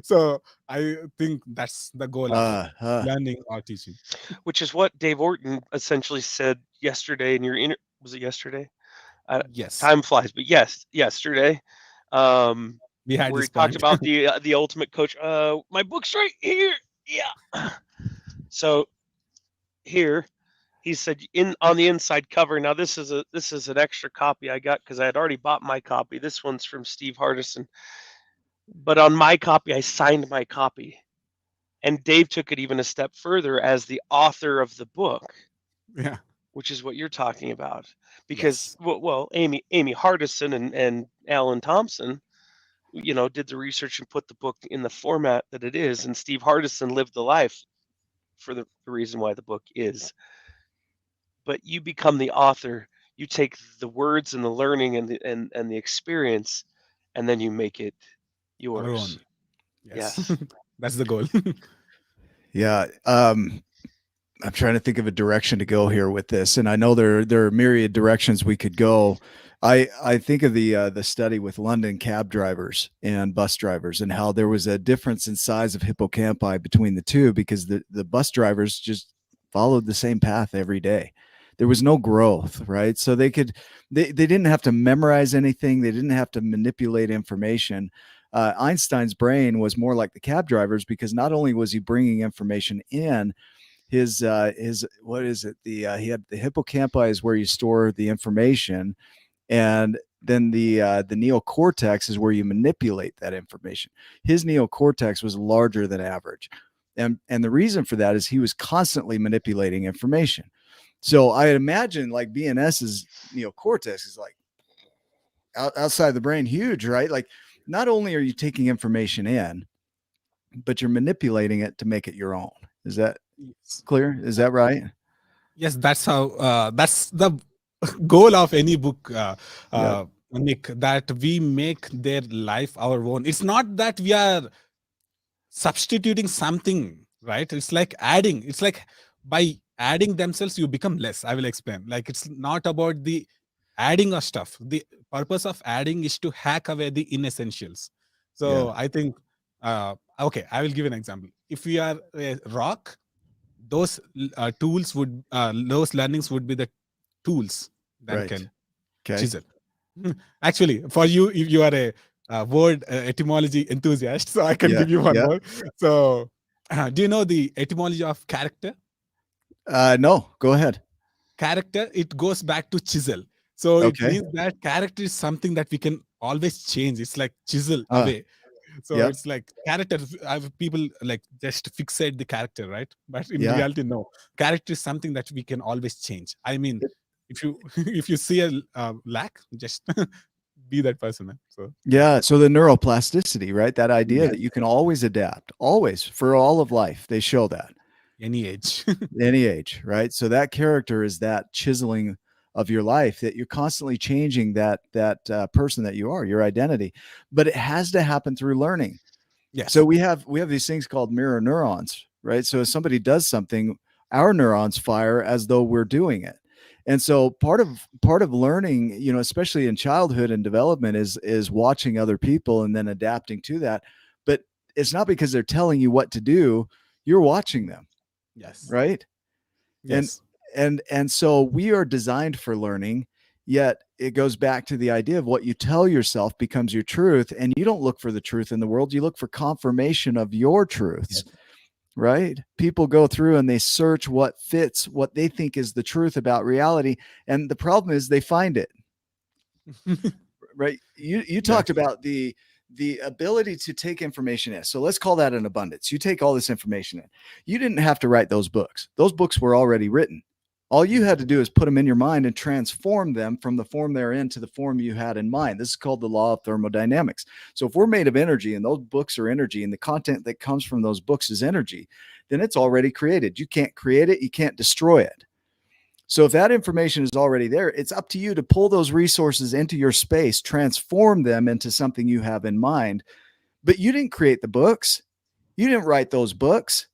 So I think that's the goal of learning or teaching. Which is what Dave Orton essentially said yesterday in your was it yesterday? Yes, Time flies, but yes, yesterday. we had Where this he talked point. about the ultimate coach. My book's right here. Yeah. So here he said on the inside cover. Now this is an extra copy I got because I had already bought my copy. This one's from Steve Hardison, but on my copy I signed my copy, and Dave took it even a step further as the author of the book, Yeah. which is what you're talking about. Because Yes. well, Amy Hardison and Alan Thompson, did the research and put the book in the format that it is, and Steve Hardison lived the life for the reason why the book is. But you become the author. You take the words and the learning and the experience, and then you make it Our yours. own. Yes. Yes. That's the goal. Yeah. I'm trying to think of a direction to go here with this, and I know there are myriad directions we could go. I think of the study with London cab drivers and bus drivers, and how there was a difference in size of hippocampi between the two, because the bus drivers just followed the same path every day. There was no growth, right? So they didn't have to memorize anything. They didn't have to manipulate information. Einstein's brain was more like the cab drivers, because not only was he bringing information in, his what is it, he had the hippocampi is where you store the information, and then the neocortex is where you manipulate that information. His neocortex was larger than average, and the reason for that is he was constantly manipulating information. So I imagine like BNS's neocortex is like outside the brain, huge, right? Like not only are you taking information in, but you're manipulating it to make it your own. Is that Yes. clear? Is that right? Yes, that's how. That's the goal of any book, Yeah. Nick. That we make their life our own. It's not that we are substituting something, right? It's like adding. It's like by adding themselves, you become less. I will explain. Like it's not about the adding of stuff. The purpose of adding is to hack away the inessentials. Yeah. So I think, okay, I will give an example. If we are a rock, those tools would, those learnings would be the tools that Right. can Okay. chisel. Actually, for you, if you are a word etymology enthusiast, so I can Yeah. give you one Yeah. more. So, do you know the etymology of character? No, go ahead. Character, it goes back to chisel. So it Okay. means that character is something that we can always change. It's like chisel away. So Yeah. it's like character. People like just fixate the character, right? But in Yeah. reality, no. Character is something that we can always change. I mean, if you if you see a lack, just be that person, man. So Yeah. So the neuroplasticity, right? That idea yeah, that you can always adapt, always for all of life. They show that any age. any age, right? So that character is that chiseling of your life that you're constantly changing that person that you are, your identity. But it has to happen through learning. Yes. So we have these things called mirror neurons, right? So if somebody does something, our neurons fire as though we're doing it. And so part of learning, especially in childhood and development is watching other people and then adapting to that. But it's not because they're telling you what to do, you're watching them, Yes. right? Yes. And so we are designed for learning, yet it goes back to the idea of what you tell yourself becomes your truth, and you don't look for the truth in the world, you look for confirmation of your truths. Yes. Right? People go through and they search what fits what they think is the truth about reality, and the problem is they find it. Right? You talked Exactly. about the ability to take information in. So let's call that an abundance. You take all this information in. You didn't have to write those books. Those books were already written. All you had to do is put them in your mind and transform them from the form they're in to the form you had in mind. This is called the law of thermodynamics. So if we're made of energy and those books are energy and the content that comes from those books is energy, then it's already created. You can't create it. You can't destroy it. So if that information is already there, it's up to you to pull those resources into your space, transform them into something you have in mind. But you didn't create the books. You didn't write those books.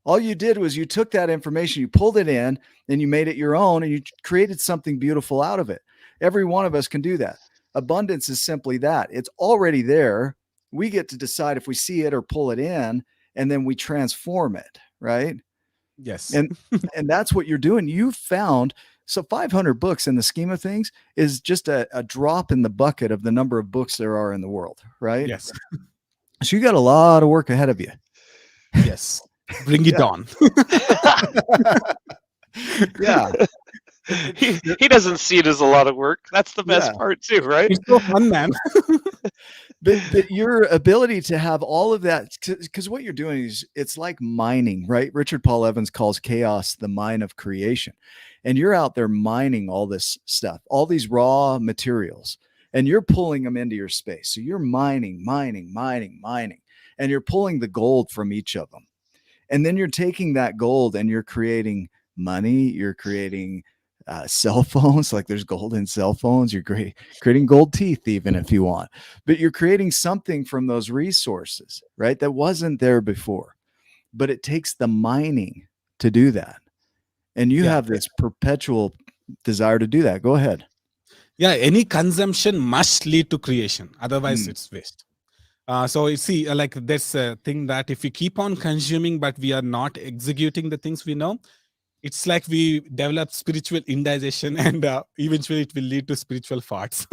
All you did was you took that information, you pulled it in, and you made it your own, and you created something beautiful out of it. Every one of us can do that. Abundance is simply that. It's already there. We get to decide if we see it or pull it in, and then we transform it, right? Yes. And that's what you're doing. You found, so 500 books in the scheme of things is just a drop in the bucket of the number of books there are in the world, right? Yes. So you got a lot of work ahead of you. Yes. Bring it Yeah. on. Yeah. he doesn't see it as a lot of work. That's the best Yeah. part too, right? It's so fun, man. But your ability to have all of that, because what you're doing is it's like mining, right? Richard Paul Evans calls chaos the mine of creation. And you're out there mining all this stuff, all these raw materials, and you're pulling them into your space. So you're mining, and you're pulling the gold from each of them. And then you're taking that gold and you're creating money, you're creating cell phones, like there's gold in cell phones. You're creating gold teeth, even if you want, but you're creating something from those resources, right? That wasn't there before, but it takes the mining to do that. And you Yeah. have this perpetual desire to do that. Go ahead. Yeah. Any consumption must lead to creation. Otherwise, Mm. it's waste. So you see, like this thing that if we keep on consuming, but we are not executing the things we know, it's like we develop spiritual indigestion, and eventually it will lead to spiritual farts.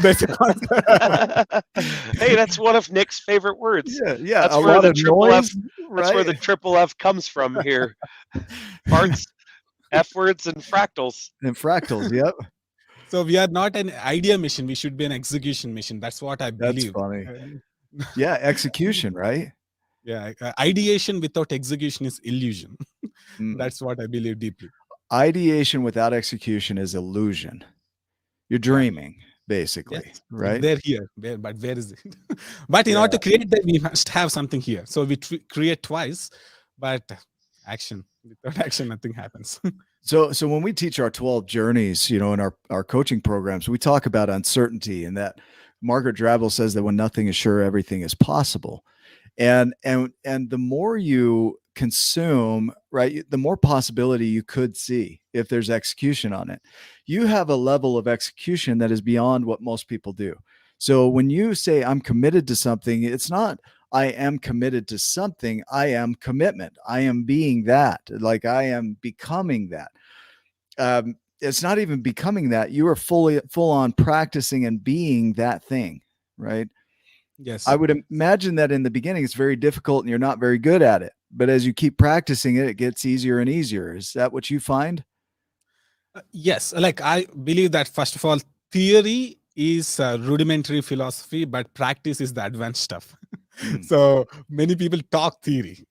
That's a concept. Hey, that's one of Nick's favorite words. Yeah. That's A where lot the of triple F. noise, That's where the right? triple F comes from here. Parts, F words, and fractals. And fractals. Yep. So we are not an idea mission. We should be an execution mission. That's what I That's believe. funny. Yeah. Execution, right? Yeah. Ideation without execution is illusion. Mm. That's what I believe deeply. ideation without execution is illusion. You're Yeah. dreaming, basically, Yes, right? they're here. But where is it? But in Yeah. order to create that, we must have something here. So we create twice, but action without action, nothing happens. So when we teach our 12 journeys, in our coaching programs, we talk about uncertainty, and that Margaret Drabble says that when nothing is sure, everything is possible. And the more you consume, right, the more possibility you could see if there's execution on it. You have a level of execution that is beyond what most people do. So when you say I'm committed to something, it's not I am committed to something. I am commitment. I am being that. Like I am becoming that. It's not even becoming that. You are full on practicing and being that thing, right? Yes. I would imagine that in the beginning it's very difficult and you're not very good at it. But as you keep practicing it, it gets easier and easier. Is that what you find? Yes, like I believe that first of all, theory is rudimentary philosophy, but practice is the advanced stuff. Mm, So many people talk theory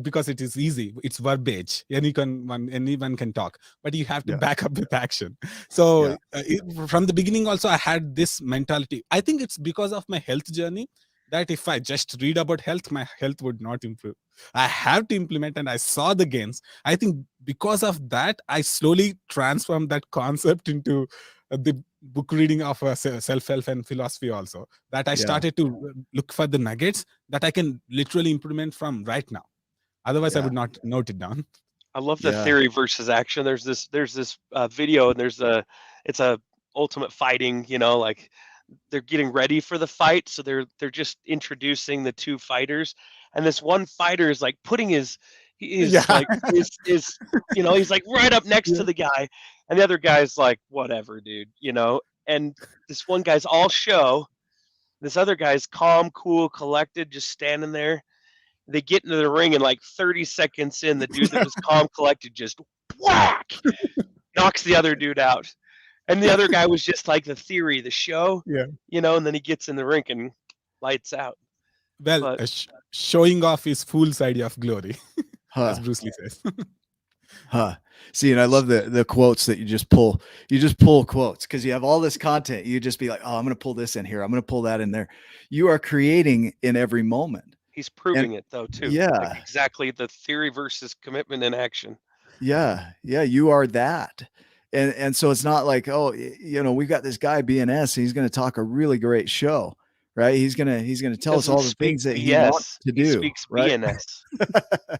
because it is easy. It's verbiage. Anyone can talk, but you have to yeah. back up with action. So Yeah. from the beginning, also I had this mentality. I think it's because of my health journey that if I just read about health, my health would not improve. I have to implement, and I saw the gains. I think because of that, I slowly transformed that concept into the book reading of self-help and philosophy also, that I Yeah. started to look for the nuggets that I can literally implement from right now. Otherwise, I Yeah. would not note it down. I love the Yeah. theory versus action. There's this video, and it's a ultimate fighting. Like they're getting ready for the fight, so they're just introducing the two fighters, and this one fighter is like putting his Yeah. like is he's like right up next Yeah. to the guy, and the other guy's like whatever, dude. And this one guy's all show. This other guy's calm, cool, collected, just standing there. They get into the ring, and like 30 seconds in, the dude that was calm, collected just whack knocks the other dude out. And the other guy was just like the theory, the show, Yeah. and then he gets in the rink and lights out. Well, But showing off is fool's idea of glory, as Huh. Bruce Lee says. Huh. See, and I love the quotes that you just pull. You just pull quotes because you have all this content. You just be like, oh, I'm going to pull this in here. I'm going to pull that in there. You are creating in every moment. he's And proving it though too. Like yeah, exactly the theory versus commitment in action. yeah, yeah, you are that. And so it's not like, oh, we've got this guy BNS, he's going to talk a really great show, right? He's going to He tell us doesn't all the speak things that he wants BS. to He do, speaks right? BNS.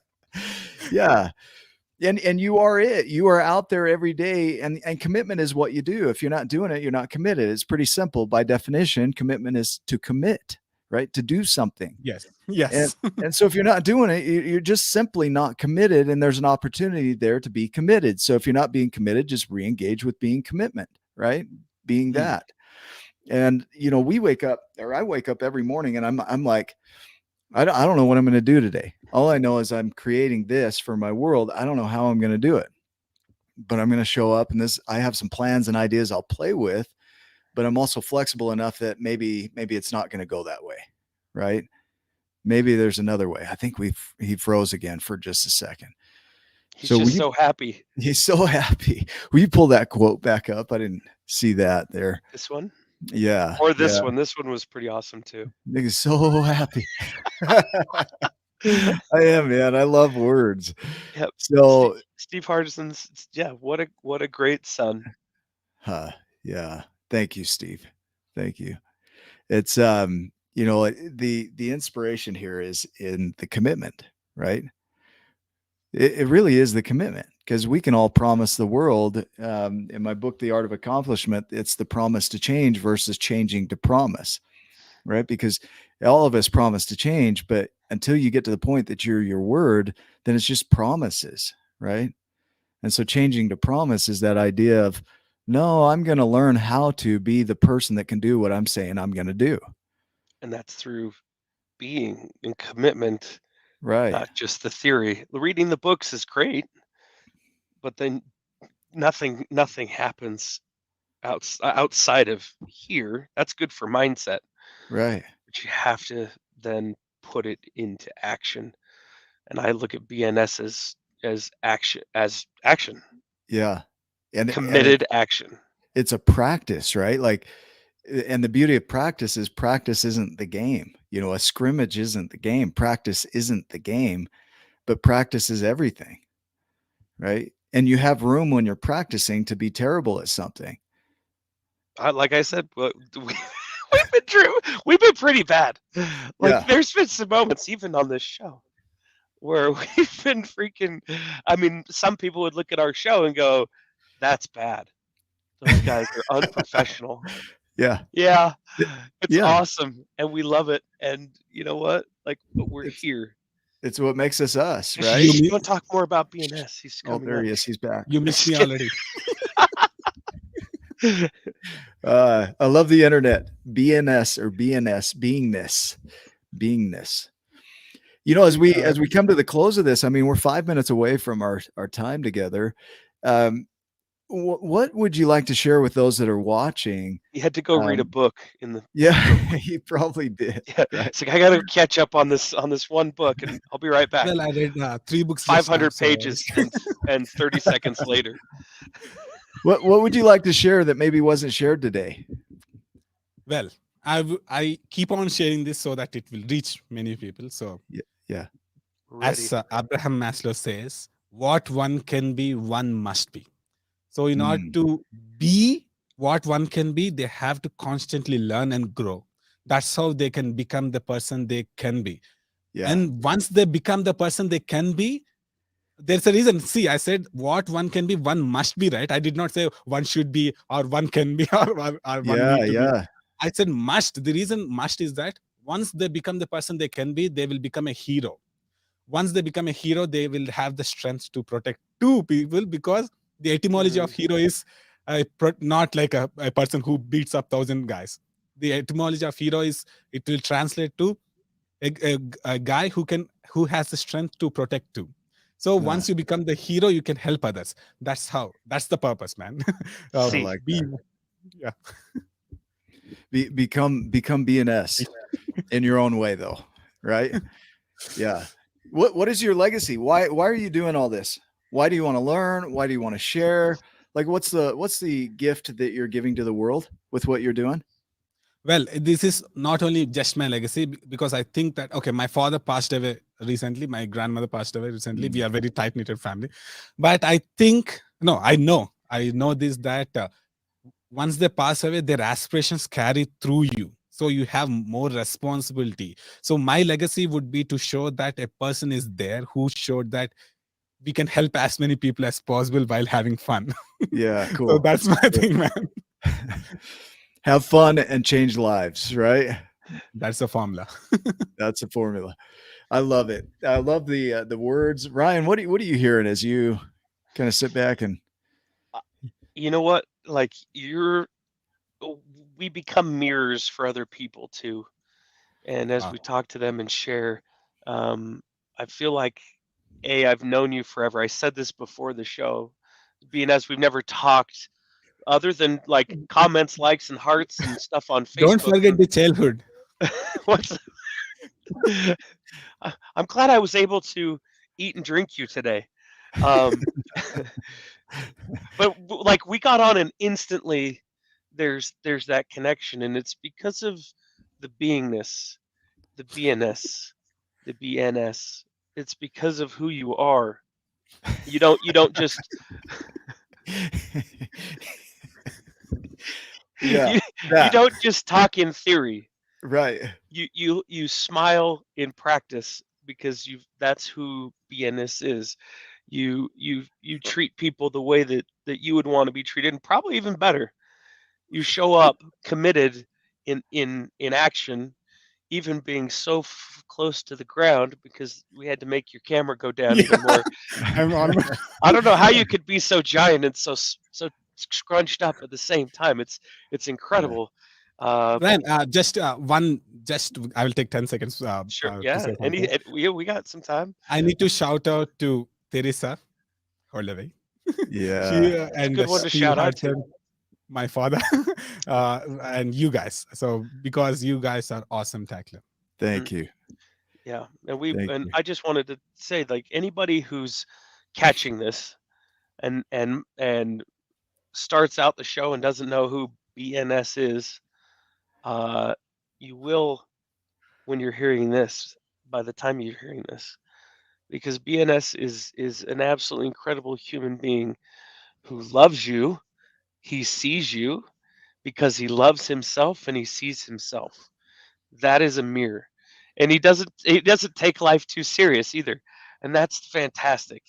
Yeah. And you are it. You are out there every day, and commitment is what you do. If you're not doing it, you're not committed. It's pretty simple. By definition, commitment is to commit, right? To do something. Yes. And Yes. and so if you're not doing it, you're just simply not committed, and there's an opportunity there to be committed. So if you're not being committed, just re-engage with being commitment, right? Being Hmm. that. And we wake up, or I wake up every morning, and I'm like, I don't know what I'm going to do today. All I know is I'm creating this for my world. I don't know how I'm going to do it, but I'm going to show up, and I have some plans and ideas I'll play with, but I'm also flexible enough that maybe it's not going to go that way. Right. Maybe there's another way. I think he froze again for just a second. He's So just so happy. he's so happy. Will you pull that quote back up? I didn't see that there. This one Yeah. or this Yeah. one. This one was pretty awesome too. He's so happy. I am, man. I love words. Yep. So, Steve Hardison's, yeah, what a great son. yeah. Thank you, Steve. Thank you. It's the inspiration here is in the commitment, right? It really is the commitment, because we can all promise the world. In my book, The Art of Accomplishment, it's the promise to change versus changing to promise, right? Because all of us promise to change, but until you get to the point that you're your word, then it's just promises, right? And so changing to promise is that idea of, no, I'm going to learn how to be the person that can do what I'm saying I'm going to do. And that's through being and commitment, Right. not just the theory. Reading the books is great, but then nothing happens outside of here. That's good for mindset, Right. but you have to then put it into action. And I look at BNS as action. Yeah. And Committed action. it's a practice, right? Like, and the beauty of practice isn't the game. You know, a scrimmage isn't the game. Practice isn't the game, but practice is everything, right? And you have room when you're practicing to be terrible at something. Like I said, we've been pretty bad. Like Yeah. there's been some moments even on this show where we've been freaking. I mean, some people would look at our show and go, "That's bad. Those guys are unprofessional." Yeah. Yeah, It- it's yeah. awesome, and we love it. And you know what? Like, but we're It's here. it's what makes us us, You right? You mi- want to talk more about BNS? He's Oh, coming there up. he is. He's back. you missed me already. I love the internet. BNS or BNS, beingness. You know, as we come to the close of this, I mean, we're 5 minutes away from our time together. What would you like to share with those that are watching? You had to go read a book in the. Yeah, he probably did. Yeah, Right. it's like I got to catch up on this one book, and I'll be right back. Well, I read 3 books. just now, 500 so- pages and 30 seconds later. What would you like to share that maybe wasn't shared today? Well, I keep on sharing this so that it will reach many people. So, Yeah. Ready. as Abraham Maslow says, what one can be, one must be. So, in order to be what one can be, they have to constantly learn and grow. That's how they can become the person they can be. Yeah. And once they become the person they can be, there's a reason. See, I said what one can be, one must be, right? I did not say one should be or one can be or one Yeah. need to be. Yeah. I said must. The reason must is that once they become the person they can be, they will become a hero. Once they become a hero, they will have the strength to protect two people, because the etymology of hero is not like a person who beats up 1,000 guys. The etymology of hero is, it will translate to a guy who has the strength to protect two. So once you become the hero, you can help others. That's the purpose, man. I See, like Be- that. Become BNS in your own way, though, right? Yeah. What is your legacy? Why are you doing all this? Why do you want to learn? Why do you want to share? Like, what's the gift that you're giving to the world with what you're doing? Well, this is not only just my legacy, because I think that, okay, my father passed away recently, my grandmother passed away recently. We are very tight knitted family, but I think, no, I know this, that once they pass away, their aspirations carry through you. So you have more responsibility. So my legacy would be to show that a person is there who showed that we can help as many people as possible while having fun. Yeah, cool. So that's my thing, man. Have fun and change lives, right? That's the formula. That's a formula. I love it. I love the words. Ryan, what are you hearing as you kind of sit back and? You know what? Like we become mirrors for other people too, and as Wow. we talk to them and share, I feel like I've known you forever. I said this before the show, BNS, we've never talked other than like comments, likes, and hearts and stuff on Facebook. Don't forget the childhood. What's I'm glad I was able to eat and drink you today. But like we got on and instantly there's that connection, and it's because of the beingness, the BNS, the BNS. It's because of who you are. You don't just Yeah, you don't just talk in theory. right. You smile in practice because that's who BNS is. You treat people the way that you would want to be treated, and probably even better. You show up committed in action, even being so close to the ground because we had to make your camera go down even more. I'm on. I don't know how you could be so giant and so scrunched up at the same time. It's incredible. Ryan, just I will take 10 seconds. Sure, to yeah. say something. We got some time. I need to shout out to Teresa Holloway. Yeah. She, a and good one to Steve shout out to. Hudson, my father, and you guys. So because you guys are awesome tackler. Thank you. Yeah, and Thank you. I just wanted to say, like, anybody who's catching this and starts out the show and doesn't know who BNS is, you will when you're hearing this, by the time you're hearing this, because BNS is an absolutely incredible human being who loves you. He sees you because he loves himself and he sees himself. That is a mirror. And he doesn't take life too serious either. And that's fantastic.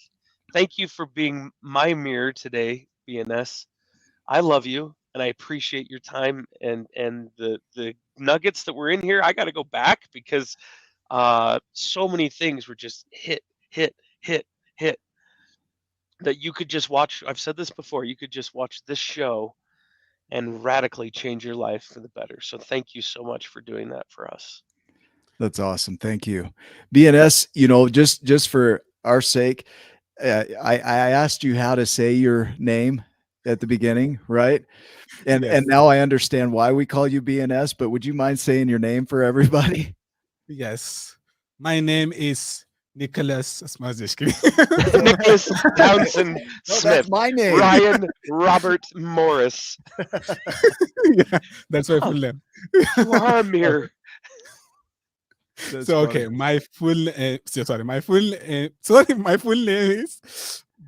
Thank you for being my mirror today, BNS. I love you and I appreciate your time and the nuggets that were in here. I got to go back because so many things were just hit, hit that you could just watch. I've said this before. You could just watch this show and radically change your life for the better. So thank you so much for doing that for us. That's awesome. Thank you. BNS, just for our sake, I asked you how to say your name at the beginning, right? And Yes. now I understand why we call you BNS, but would you mind saying your name for everybody? Yes. My name is Nicholas. Nicholas Townsend Smith. That's my name. Ryan Robert Morris. Yeah, that's my full name. You are a mirror. That's So funny. okay, my full name is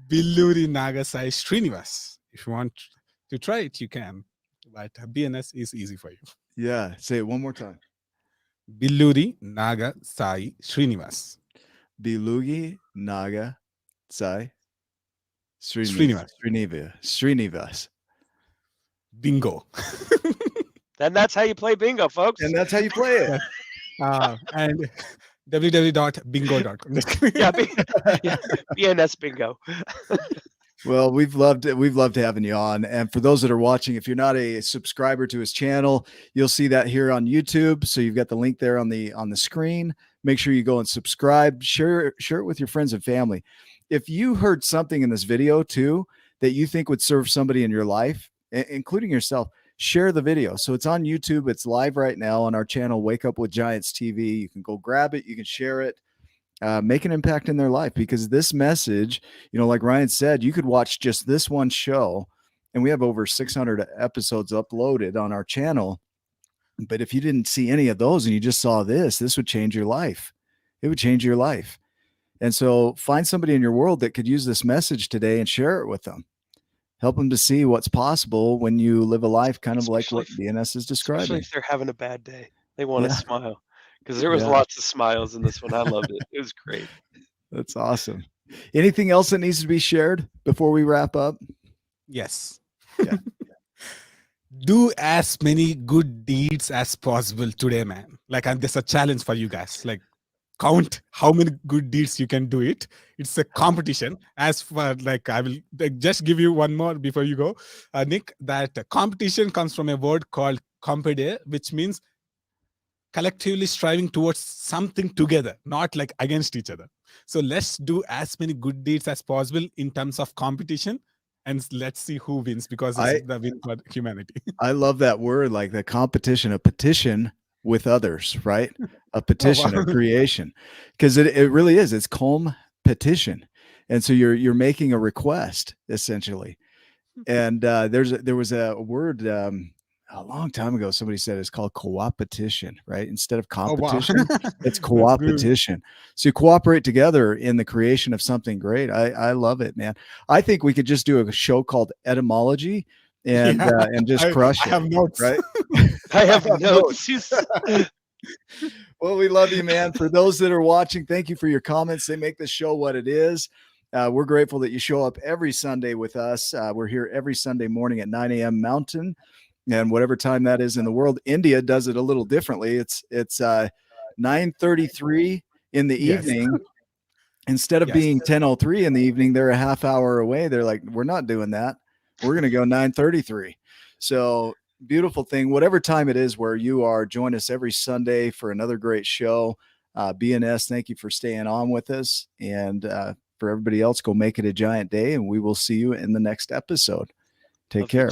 Billuri Nagasai Srinivas. If you want to try it, you can. But BNS is easy for you. Yeah. Say it one more time. Billuri Nagasai Srinivas. Bilugi Naga Sai Srinivas. Bingo. And that's how you play bingo, folks. And that's how you play it. And www.bingo.com. Yeah, BNS bingo. Well, we've loved having you on. And for those that are watching, if you're not a subscriber to his channel, you'll see that here on YouTube. So you've got the link there on the screen. Make sure you go and subscribe, share it with your friends and family. If you heard something in this video too that you think would serve somebody in your life, including yourself, share the video. So it's on YouTube. It's live right now on our channel, Wake Up with Giants TV. You can go grab it. You can share it. Make an impact in their life, because this message, like Ryan said, you could watch just this one show, and we have over 600 episodes uploaded on our channel. But if you didn't see any of those and you just saw this would change your life. It would change your life. And so find somebody in your world that could use this message today and share it with them. Help them to see what's possible when you live a life kind of like what BNS is describing. Especially if they're having a bad day. They want to smile. Because there was Yeah. lots of smiles in this one. I loved it. It was great. That's awesome. Anything else that needs to be shared before we wrap up? Yes. Yeah. Do as many good deeds as possible today, man. Like, and there's a challenge for you guys. Like, count how many good deeds you can do it. It's a competition. As for I will just give you one more before you go, Nick. That competition comes from a word called compede, which means collectively striving towards something together, not like against each other. So let's do as many good deeds as possible in terms of competition, and let's see who wins, because it's the win for humanity. I love that word, like the competition, a petition with others, right? A petition, a creation, because it really is. It's competition, and so you're making a request essentially. And there was a word a long time ago. Somebody said it's called coopetition, right? Instead of competition, it's coopetition. So you cooperate together in the creation of something great. I love it, man. I think we could just do a show called Etymology and just crush it. I have notes, right? I have notes. Well, we love you, man. For those that are watching, thank you for your comments. They make this show what it is. We're grateful that you show up every Sunday with us. We're here every Sunday morning at 9 a.m. Mountain, and whatever time that is in the world. India does it a little differently. It's 9:33 in the evening. Instead of being 10:03 in the evening, they're a half hour away. They're like, we're not doing that. We're going to go 9:33. So beautiful thing. Whatever time it is where you are, join us every Sunday for another great show. BNS, thank you for staying on with us. And for everybody else, go make it a giant day. And we will see you in the next episode. Take care.